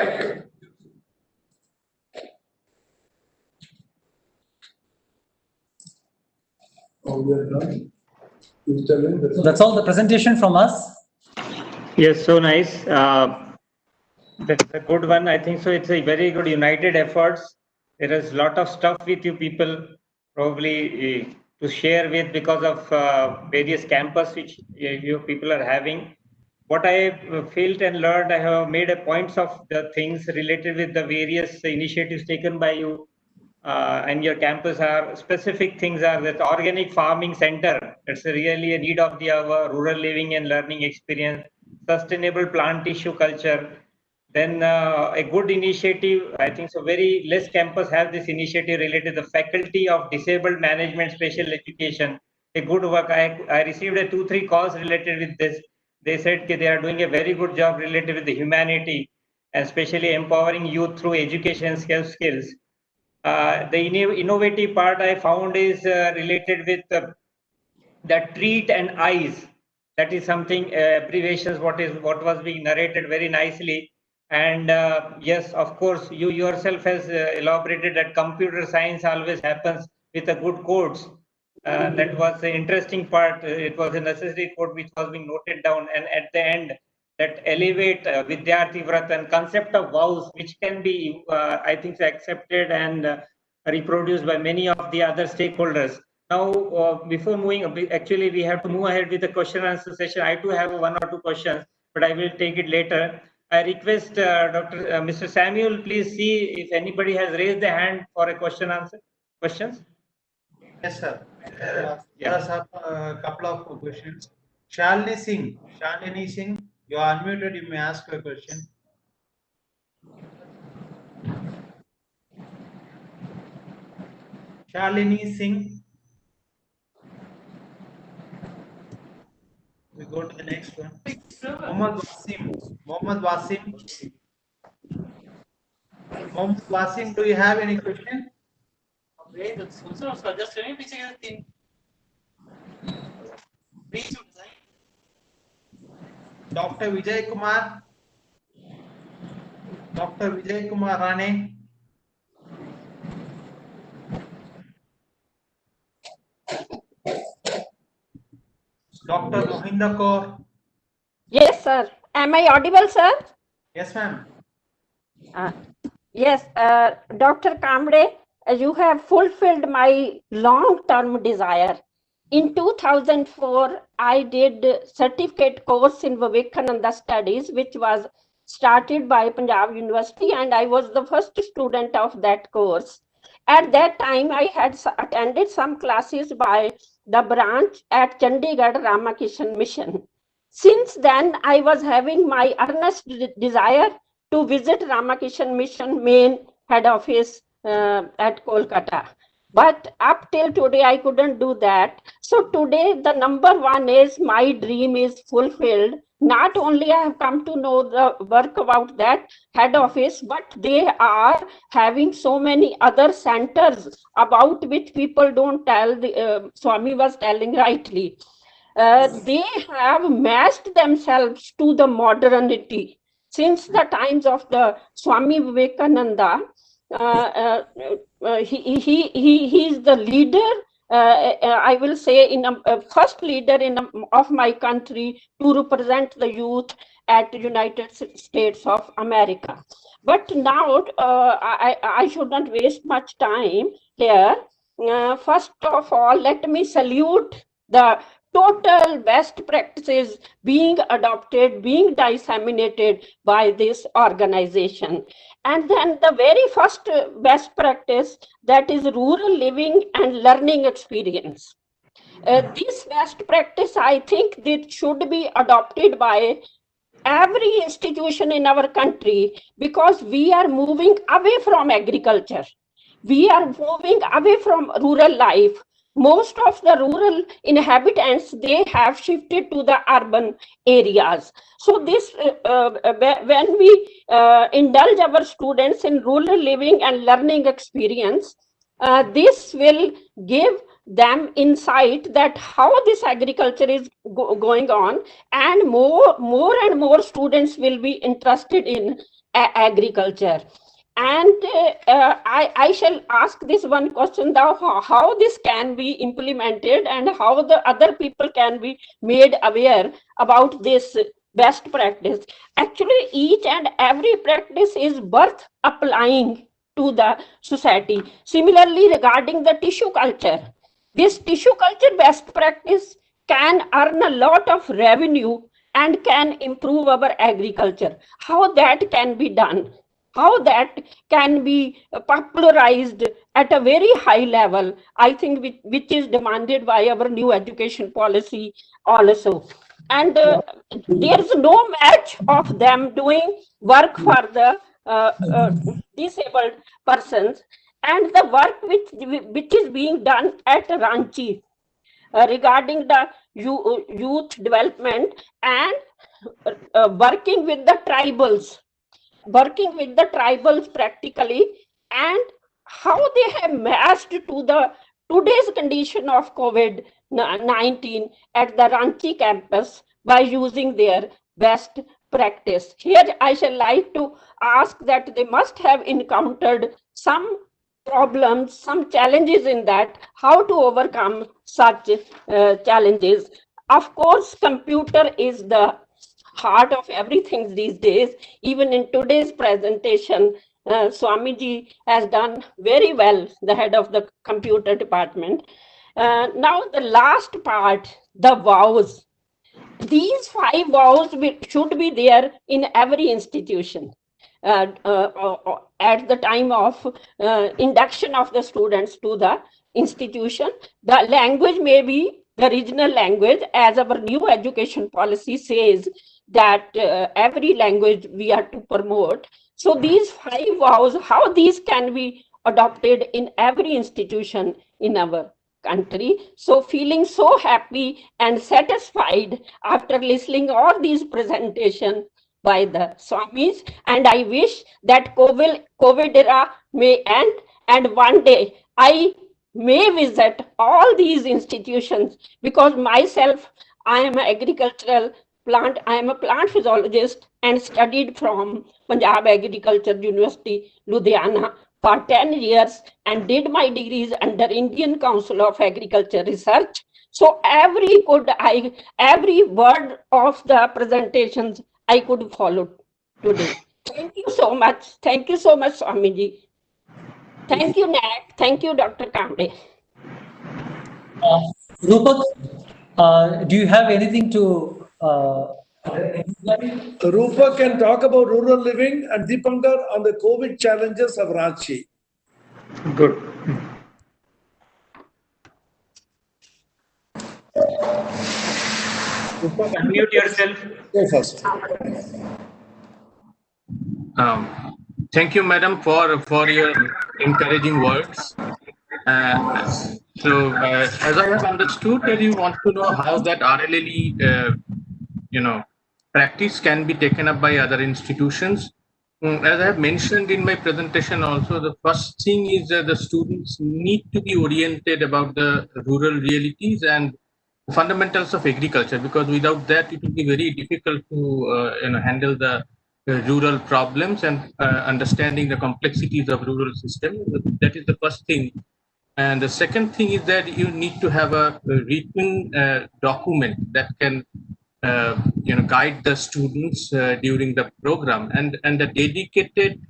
Thank you. Oh, we are done. Please tell him That's all the presentation from us. Yes, so nice. That's a good one. I think so. It's a very good united efforts. There is a lot of stuff with you people probably to share with because of various campus which you people are having. What I felt and learned, I have made a points of the things related with the various initiatives taken by you and your campus are specific things are that organic farming center. It's really a need of the our rural living and learning experience, sustainable plant tissue culture. Then a good initiative, I think so very less campus have this initiative related to the faculty of disabled management special education. A good work. I received a 2-3 calls related with this. They said that they are doing a very good job related with the humanity, and especially empowering youth through education skills. The innovative part I found is related with that treat and eyes. That is something abbreviations what was being narrated very nicely. And yes, of course, you yourself has elaborated that computer science always happens with a good codes. That was the interesting part. It was a necessary code which was being noted down, and at the end, that elevate Vidyarthi Vrat and concept of vows, which can be, I think, accepted and reproduced by many of the other stakeholders. Now, before moving, actually, we have to move ahead with the question and answer session. I do have 1 or 2 questions, but I will take it later. I request Mr. Samuel, please see if anybody has raised their hand for a question answer. Questions? Yes, sir. There are a couple of questions. Shalini Singh, you are unmuted. You may ask your question. Shalini Singh. We go to the next one. Mohammad Wasim. Mohammad Wasim, do you have any question? Dr. Vijay Kumar. Dr. Vijay Kumar Rane. Dr. Mohinder Kaur. Yes, sir. Am I audible, sir? Yes, ma'am. Yes, Dr. Kamble, you have fulfilled my long-term desire. In 2004, I did certificate course in Vivekananda Studies, which was started by Punjab University, and I was the first student of that course. At that time, I had attended some classes by the branch at Chandigarh Ramakishan Mission. Since then, I was having my earnest desire to visit Ramakishan Mission main head office at Kolkata. But up till today, I couldn't do that. So today, the number one is my dream is fulfilled. Not only I have come to know the work about that head office, but they are having so many other centers about which people don't tell. Swami was telling rightly. They have matched themselves to the modernity. Since the times of the Swami Vivekananda, he is the leader, I will say, in first leader of my country to represent the youth at the United States of America. But now I should not waste much time here. First of all, let me salute the total best practices being adopted, being disseminated by this organization. And then the very first best practice, that is rural living and learning experience. This best practice, I think, that should be adopted by every institution in our country, because we are moving away from agriculture. We are moving away from rural life. Most of the rural inhabitants, they have shifted to the urban areas. So this, when we indulge our students in rural living and learning experience, this will give them insight that how this agriculture is going on, and more and more students will be interested in agriculture. And I shall ask this one question now, how this can be implemented and how the other people can be made aware about this best practice. Actually, each and every practice is worth applying to the society. Similarly, regarding the tissue culture, this tissue culture best practice can earn a lot of revenue and can improve our agriculture. How that can be done? How that can be popularized at a very high level, I think, which is demanded by our new education policy also. And there's no match of them doing work for the disabled persons, and the work which is being done at Ranchi regarding the youth development and working with the tribals practically, and how they have matched to the today's condition of COVID-19 at the Ranchi campus by using their best practice. Here I shall like to ask that they must have encountered some problems, some challenges in that, how to overcome such challenges. Of course, computer is the heart of everything these days. Even in today's presentation, Swamiji has done very well, the head of the computer department. Now the last part, the vows. These 5 vows should be there in every institution. At the time of induction of the students to the institution, the language may be the regional language, as our new education policy says that every language we are to promote. So these 5 vows, how these can be adopted in every institution in our country. So feeling so happy and satisfied after listening all these presentations by the Swamis, and I wish that COVID era may end, and one day I may visit all these institutions, because myself, I am an I am a plant physiologist and studied from Punjab Agriculture University, Ludhiana for 10 years and did my degrees under Indian Council of Agriculture Research. So every word of the presentations I could follow today. Thank you so much. Thank you so much, Swamiji. Thank you, NAAC. Thank you, Dr. Kamble. Rupak, do you have anything to Rupa can talk about rural living and Deepankar on the COVID challenges of Ranchi. Good. Rupa, unmute yourself. Go first. Thank you, madam, for your encouraging words. As I have understood, that you want to know how that RLLE, practice can be taken up by other institutions. As I have mentioned in my presentation also, the first thing is that the students need to be oriented about the rural realities and fundamentals of agriculture, because without that it will be very difficult to handle the rural problems and understanding the complexities of rural system. That is the first thing. And the second thing is that you need to have a written document that can guide the students during the program, and a dedicated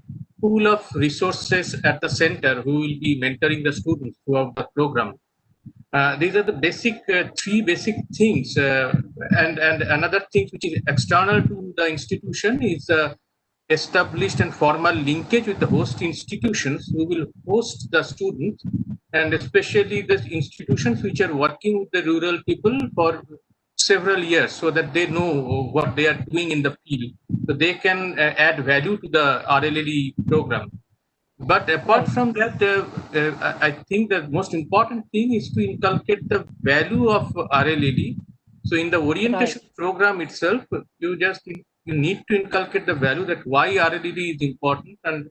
pool of resources at the center who will be mentoring the students throughout the program. These are the three basic things. And another thing which is external to the institution is established and formal linkage with the host institutions who will host the students, and especially the institutions which are working with the rural people for several years, so that they know what they are doing in the field, so they can add value to the RLLE program. But apart from that, I think the most important thing is to inculcate the value of RLLE. So in the orientation program itself, you need to inculcate the value that why RLLE is important and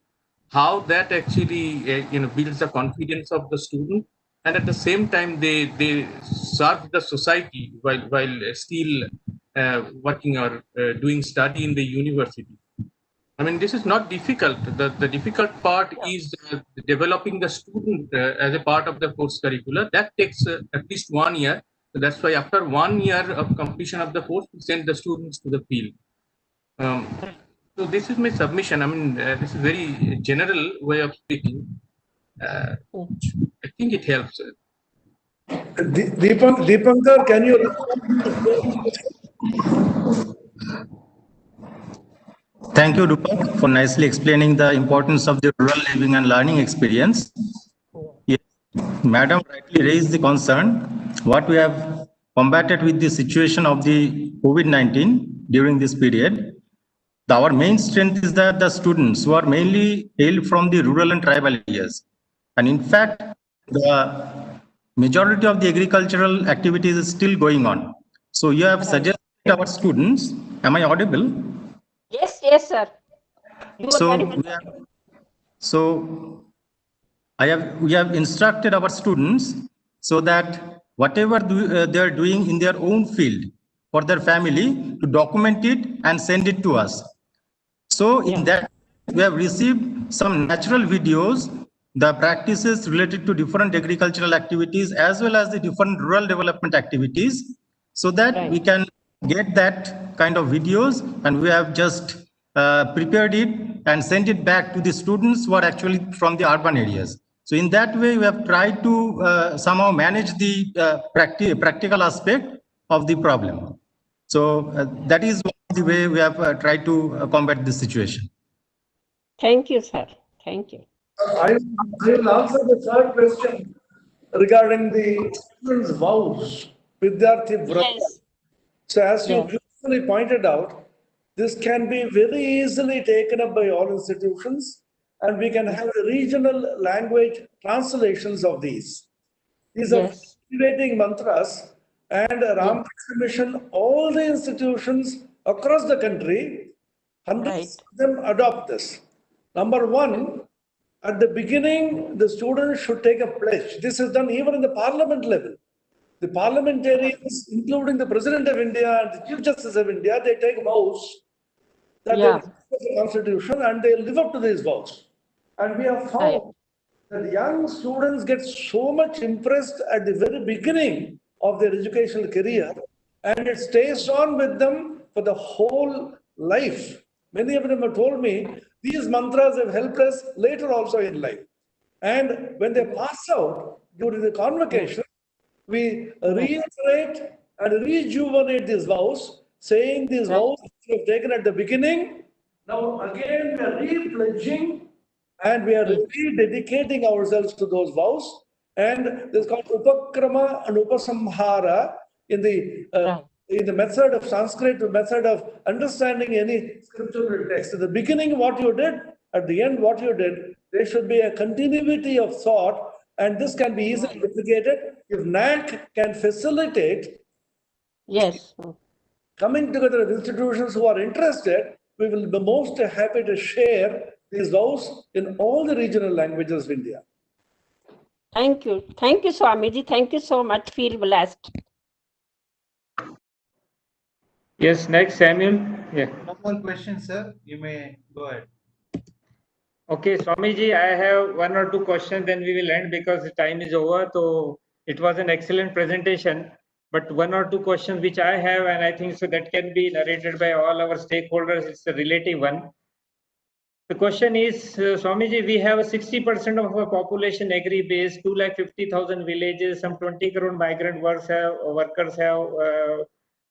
how that actually builds the confidence of the student, and at the same time they serve the society while still working or doing study in the university. I mean, this is not difficult. The difficult part is developing the student as a part of the course curricula. That takes at least 1 year. So that's why after 1 year of completion of the course, we send the students to the field. So this is my submission. I mean, this is very general way of speaking. I think it helps. Deepankar, can you? Thank you, Rupak, for nicely explaining the importance of the rural living and learning experience. Yes, Madam rightly raised the concern. What we have combated with the situation of the COVID-19 during this period, our main strength is that the students who are mainly hail from the rural and tribal areas. And in fact, the majority of the agricultural activities is still going on. So you have suggested our students, am I audible? Yes, yes, sir. You are very much So we have instructed our students so that whatever they are doing in their own field for their family to document it and send it to us. So in that we have received some natural videos, the practices related to different agricultural activities as well as the different rural development activities, so that we can get that kind of videos, and we have just prepared it and sent it back to the students who are actually from the urban areas. So in that way, we have tried to somehow manage the practical aspect of the problem. So that is the way we have tried to combat this situation. Thank you, sir. Thank you. I will answer the third question regarding the students' vows, Vidyarthi Vrata. Yes. So as you beautifully pointed out, this can be very easily taken up by all institutions, and we can have regional language translations of these. These are activating mantras, and Ramakrishna Mission, all the institutions across the country, hundreds of them adopt this. Number one, at the beginning, the students should take a pledge. This is done even in the parliament level. The parliamentarians, including the President of India and the Chief Justice of India, they take vows that they respect the Constitution and they live up to these vows. And we have found that young students get so much impressed at the very beginning of their educational career, and it stays on with them for the whole life. Many of them have told me these mantras have helped us later also in life. And when they pass out during the convocation, we reiterate and rejuvenate these vows, saying these vows we have taken at the beginning. Now again we are re-pledging and we are rededicating ourselves to those vows. And this is called Upakrama and Upasamhara in the method of Sanskrit, the method of understanding any scriptural text. At the beginning, what you did, at the end, what you did, there should be a continuity of thought, and this can be easily replicated if NAAC can facilitate coming together with institutions who are interested. We will be most happy to share these vows in all the regional languages of India. Thank you. Thank you, Swamiji. Thank you so much. Feel blessed. Yes, next, Samuel. Yeah. No more questions, sir. You may go ahead. Okay, Swamiji, I have one or two questions, then we will end because the time is over. So it was an excellent presentation, but one or two questions which I have, and I think so that can be narrated by all our stakeholders. It's a relative one. The question is, Swamiji, we have 60% of our population agri-based, 250,000 villages, some 20 crore migrant workers have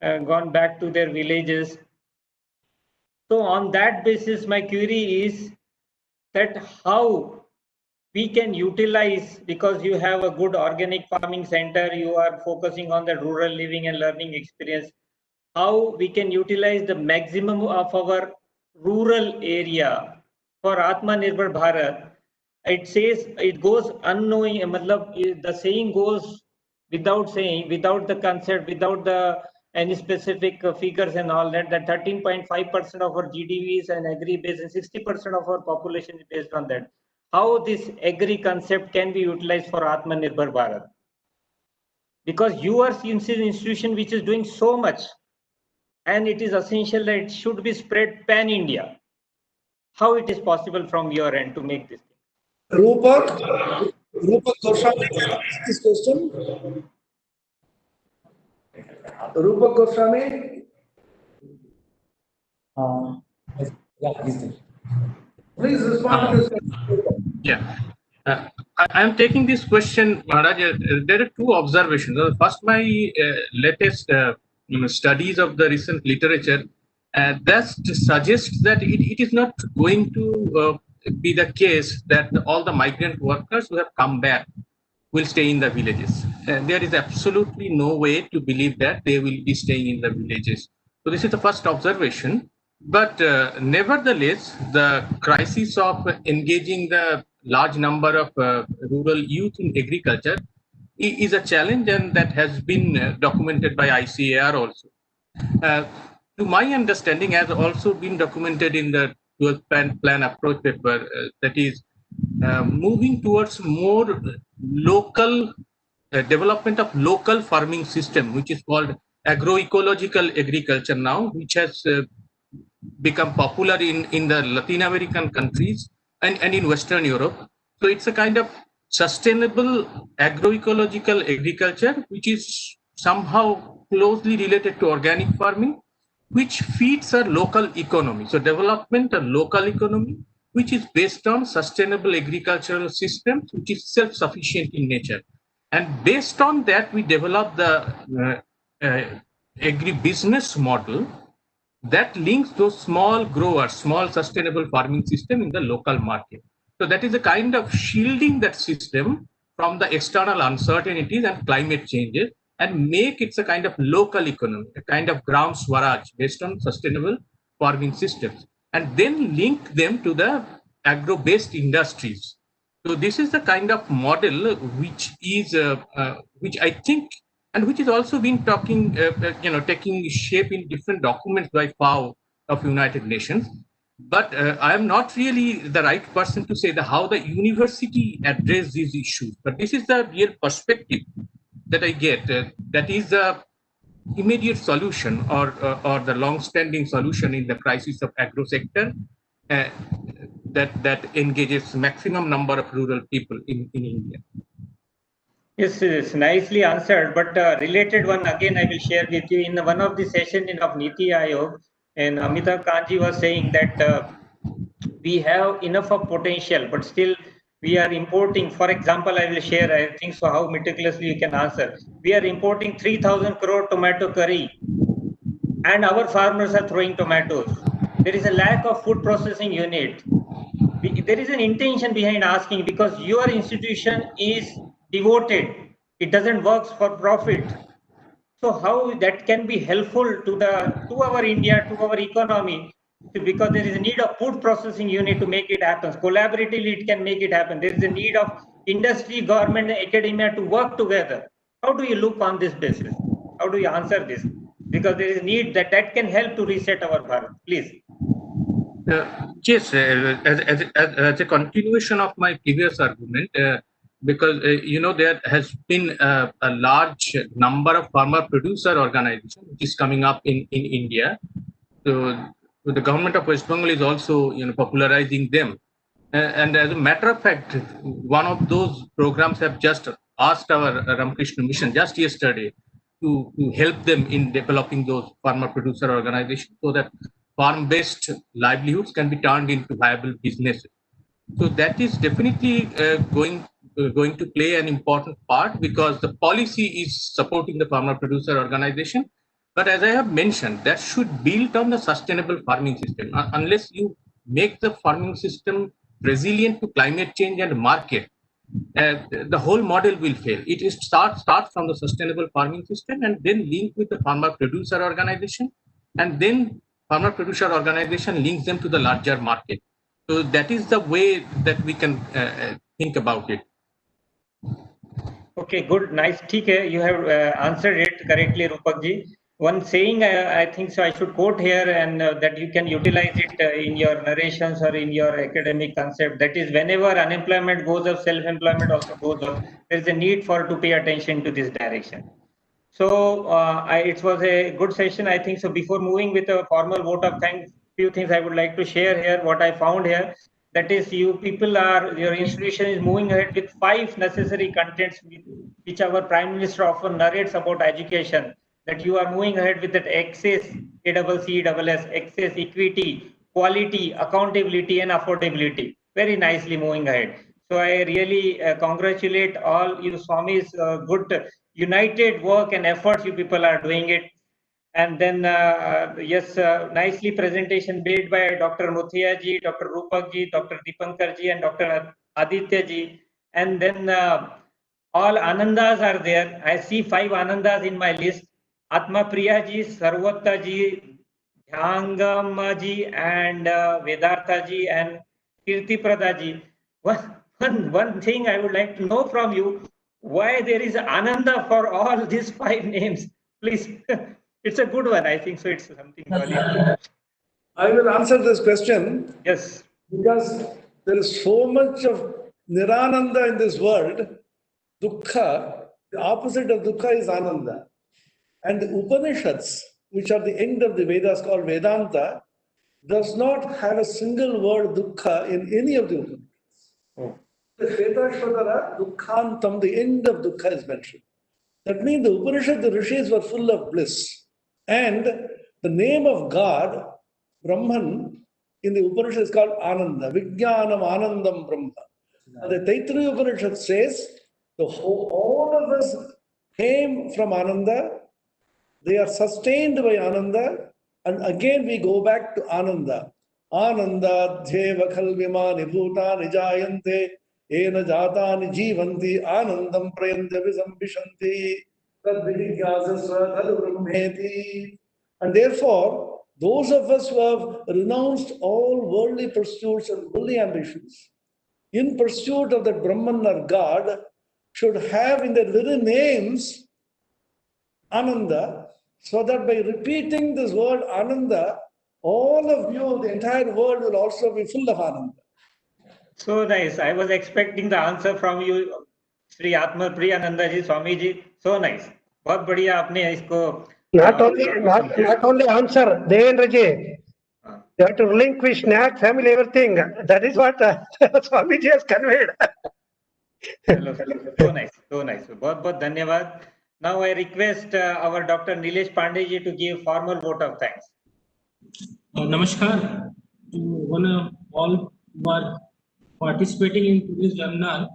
gone back to their villages. So on that basis, my query is that how we can utilize, because you have a good organic farming center, you are focusing on the rural living and learning experience, how we can utilize the maximum of our rural area for Atmanirbhar Bharat. It says, it goes unknowing, the saying goes without saying, without the concept, without the any specific figures and all that, that 13.5% of our GDP is an agri-based and 60% of our population is based on that. How this agri concept can be utilized for Atmanirbhar Bharat? Because you are an institution which is doing so much, and it is essential that it should be spread pan-India. how it is possible from your end to make this? Rupak Goswami, can you ask this question? Rupak Goswami? Yeah, please do. Please respond to this question. Yeah. I am taking this question, Maharaj. There are two observations. First, my latest studies of the recent literature that suggests that it is not going to be the case that all the migrant workers who have come back will stay in the villages. There is absolutely no way to believe that they will be staying in the villages. So this is the first observation. But nevertheless, the crisis of engaging the large number of rural youth in agriculture is a challenge, and that has been documented by ICAR also. To my understanding, has also been documented in the 12th plan approach paper, that is moving towards more local development of local farming system, which is called agroecological agriculture now, which has become popular in the Latin American countries and in Western Europe. So it's a kind of sustainable agroecological agriculture, which is somehow closely related to organic farming, which feeds a local economy. So development of local economy, which is based on sustainable agricultural systems, which is self-sufficient in nature. And based on that, we develop the agribusiness model that links those small growers, small sustainable farming system in the local market. So that is a kind of shielding that system from the external uncertainties and climate changes, and make it a kind of local economy, a kind of gram swaraj based on sustainable farming systems, and then link them to the agro-based industries. So this is the kind of model which is, which I think, and which is also been taking shape in different documents by FAO of United Nations. But I am not really the right person to say how the university address these issues. But this is the real perspective that I get. That is the immediate solution, or the long-standing solution in the crisis of agro sector, that engages maximum number of rural people in India. Yes, it's nicely answered, but related one again I will share with you. In one of the session of Niti Aayog, and Amitabh Kanji was saying that we have enough of potential, but still we are importing. For example, I will share, I think so, how meticulously you can answer. We are importing 3,000 crore tomato curry, and our farmers are throwing tomatoes. There is a lack of food processing unit. There is an intention behind asking, because your institution is devoted. It doesn't work for profit. So how that can be helpful to our India, to our economy, because there is a need of food processing unit to make it happen. Collaboratively, it can make it happen. There is a need of industry, government, and academia to work together. How do you look on this basis? How do you answer this? Because there is a need that can help to reset our Bharat. Please. Yes, as a continuation of my previous argument, because there has been a large number of farmer producer organizations which is coming up in India. So the government of West Bengal is also popularizing them. And as a matter of fact, one of those programs have just asked our Ramakrishna Mission just yesterday to help them in developing those farmer producer organizations, so that farm-based livelihoods can be turned into viable businesses. So that is definitely going to play an important part, because the policy is supporting the farmer producer organization. But as I have mentioned, that should build on the sustainable farming system. Unless you make the farming system resilient to climate change and market, the whole model will fail. It is start from the sustainable farming system, and then link with the farmer producer organization, and then farmer producer organization links them to the larger market. So that is the way that we can think about it. Okay, good, nice. Okay, you have answered it correctly, Rupakji. One saying I think so I should quote here, and that you can utilize it in your narrations or in your academic concept. That is, whenever unemployment goes up, self-employment also goes up. There is a need to pay attention to this direction. So it was a good session, I think so. Before moving with a formal vote of thanks, few things I would like to share here. What I found here, that is, your institution is moving ahead with 5 necessary contents which our Prime Minister often narrates about education. That you are moving ahead with that access, ACCESS, access, equity, quality, accountability, and affordability. Very nicely moving ahead. So I really congratulate all you Swamis, good united work and efforts you people are doing it. And then, yes, nicely presentation made by Dr. Muthia ji, Dr. Rupak ji, Dr. Dipankar ji, and Dr. Aditya ji. And then all Anandas are there. I see 5 Anandas in my list. Atma Priya ji, Sarvata ji, Dhyangam ji, and Vedartha ji, and Kirti Prada ji. One thing I would like to know from you, why there is Ananda for all these 5 names, please. It's a good one, I think so. It's something jolly. I will answer this question. Yes. Because there is so much of Nirananda in this world. Dukkha, the opposite of Dukkha is Ananda. And the Upanishads, which are the end of the Vedas called Vedanta, does not have a single word Dukkha in any of the Upanishads. Oh. The Shvetashvatara, Dukkhantam, the end of Dukkha is mentioned. That means the Upanishad, the rishis were full of bliss. And the name of God, Brahman, in the Upanishad is called Ananda. Vijnanam Anandam Brahma. The Taittiriya Upanishad says, all of us came from Ananda. They are sustained by Ananda. And again we go back to Ananda. Ananda dhyeva khalvimani bhutani jayante ena jatani jivanti anandam prayante visambishanti tad vidigyasasva tad brahmeti. And therefore, those of us who have renounced all worldly pursuits and worldly ambitions, in pursuit of that Brahman or God, should have in their very names Ananda, so that by repeating this word Ananda, all of you, the entire world will also be full of Ananda. So nice. I was expecting the answer from you, Sri Atma Priyananda ji, Swami ji. So nice. बहुत बढ़िया आपने इसको not only answer, Devendra ji. You have to relinquish NAAC family, everything. That is what Swamiji has conveyed. So nice, so nice. बहुत बहुत धन्यवाद. Now I request our Dr. Nilesh Pandey ji to give formal vote of thanks. Namaskar to one all who are participating in today's webinar.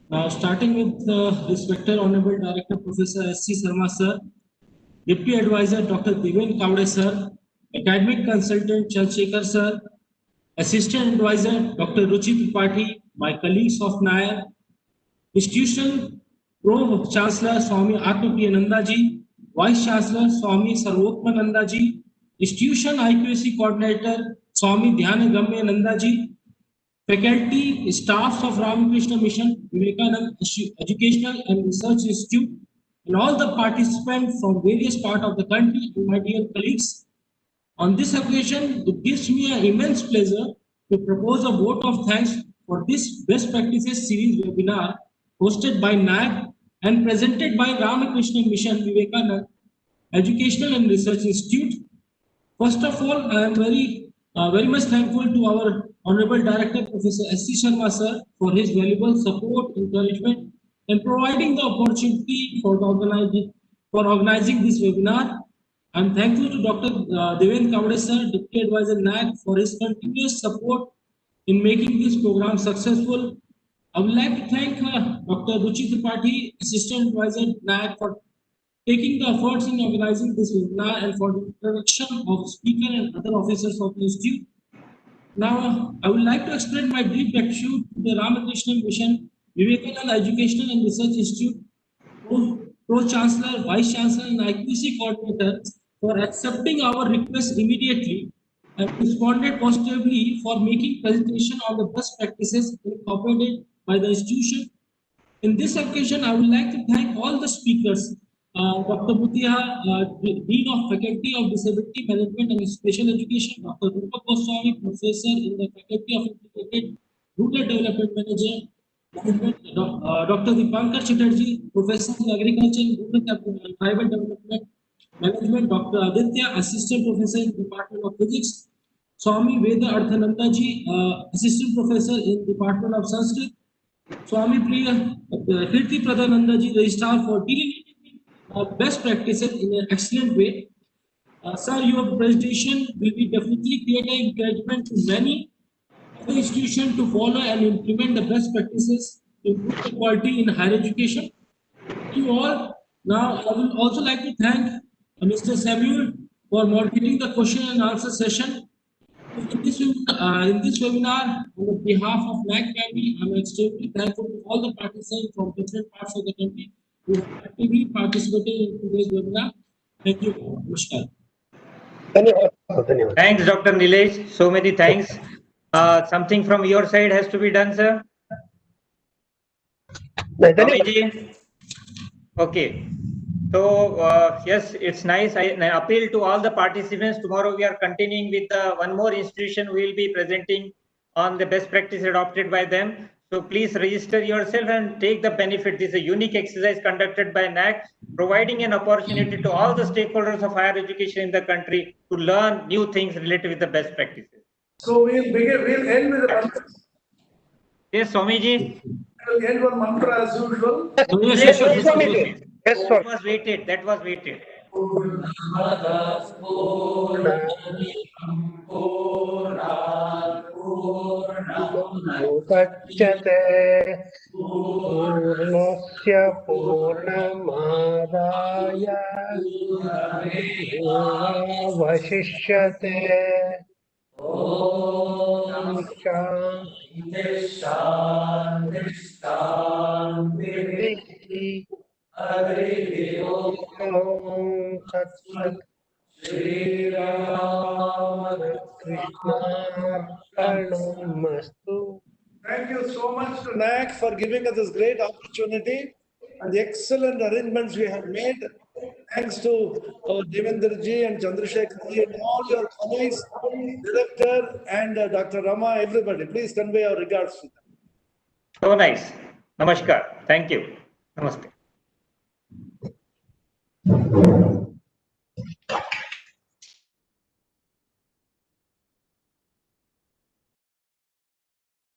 Now, starting with respected Honorable Director Professor S.C. Sharma sir, Deputy Advisor Dr. Deven Kavade sir, Academic Consultant Chandrasekhar sir, Assistant Advisor Dr. Ruchi Tripathi, my colleagues of NAAC, Institution Pro Chancellor Swami Atma Priyananda ji, Vice Chancellor Swami Sarvotmananda ji, Institution IQAC Coordinator Swami Dhyanagamme Nanda ji, faculty, staffs of Ramakrishna Mission, Vivekananda Educational and Research Institute, and all the participants from various parts of the country, and my dear colleagues. On this occasion, it gives me an immense pleasure to propose a vote of thanks for this Best Practices Series webinar hosted by NAAC and presented by Ramakrishna Mission Vivekananda Educational and Research Institute. First of all, I am very much thankful to our Honorable Director Professor S.C. Sharma sir for his valuable support, encouragement, and providing the opportunity for organizing this webinar. I am thankful to Dr. Deven Kavade sir, Deputy Advisor NAAC, for his continuous support in making this program successful. I would like to thank Dr. Ruchi Tripathi, Assistant Advisor NAAC, for taking the efforts in organizing this webinar and for the introduction of speaker and other officers of the institute. Now, I would like to express my deep gratitude to the Ramakrishna Mission, Vivekananda Educational and Research Institute, Pro Chancellor, Vice Chancellor, and IQC Coordinator for accepting our request immediately and responded positively for making presentation on the best practices incorporated by the institution. In this occasion, I would like to thank all the speakers, Dr. Muthia, Dean of Faculty of Disability Management and Special Education, Dr. Rupak Goswami, Professor in the Faculty of Integrated Rural Development Management, Dr. Dipankar Chatterjee, Professor in Agriculture and Rural Tribal Development Management, Dr. Aditya, Assistant Professor in Department of Physics, Swami Veda Arthananda ji, Assistant Professor in Department of Sanskrit. Swami Priya Kirti Pradhananda ji, Registrar for delineating best practices in an excellent way. Sir, your presentation will be definitely create an encouragement to many other institutions to follow and implement the best practices to improve the quality in higher education. Thank you all. Now, I would also like to thank Mr. Samuel for moderating the question and answer session. In this webinar, on behalf of NAAC family, I'm extremely thankful to all the participants from different parts of the country who have actively participated in today's webinar. Thank you. Namaskar. Thanks, Dr. Nilesh. So many thanks. Something from your side has to be done, sir. Swamiji? Okay. So, yes, it's nice. I appeal to all the participants. Tomorrow we are continuing with one more institution. We will be presenting on the best practice adopted by them. So please register yourself and take the benefit. This is a unique exercise conducted by NAAC, providing an opportunity to all the stakeholders of higher education in the country to learn new things related with the best practices. So we'll end with a mantra. Yes, Swamiji. We'll end one mantra as usual. Yes, Swamiji. Yes, that was waited. That was waited. मुदच्यते पूर्णस्य पूर्णमादाय पूर्णमेवावशिष्यते ॐ शान्तिः ॐ तत्सत् श्रीरामकृष्णार्पणमस्तु. Thank you so much to NAAC for giving us this great opportunity and the excellent arrangements we have made. Thanks to our Devendra ji and Chandrasekhar ji and all your colleagues, Director and Dr. Rama, everybody. Please convey our regards to them. So nice. Namaskar. Thank you. Namaste.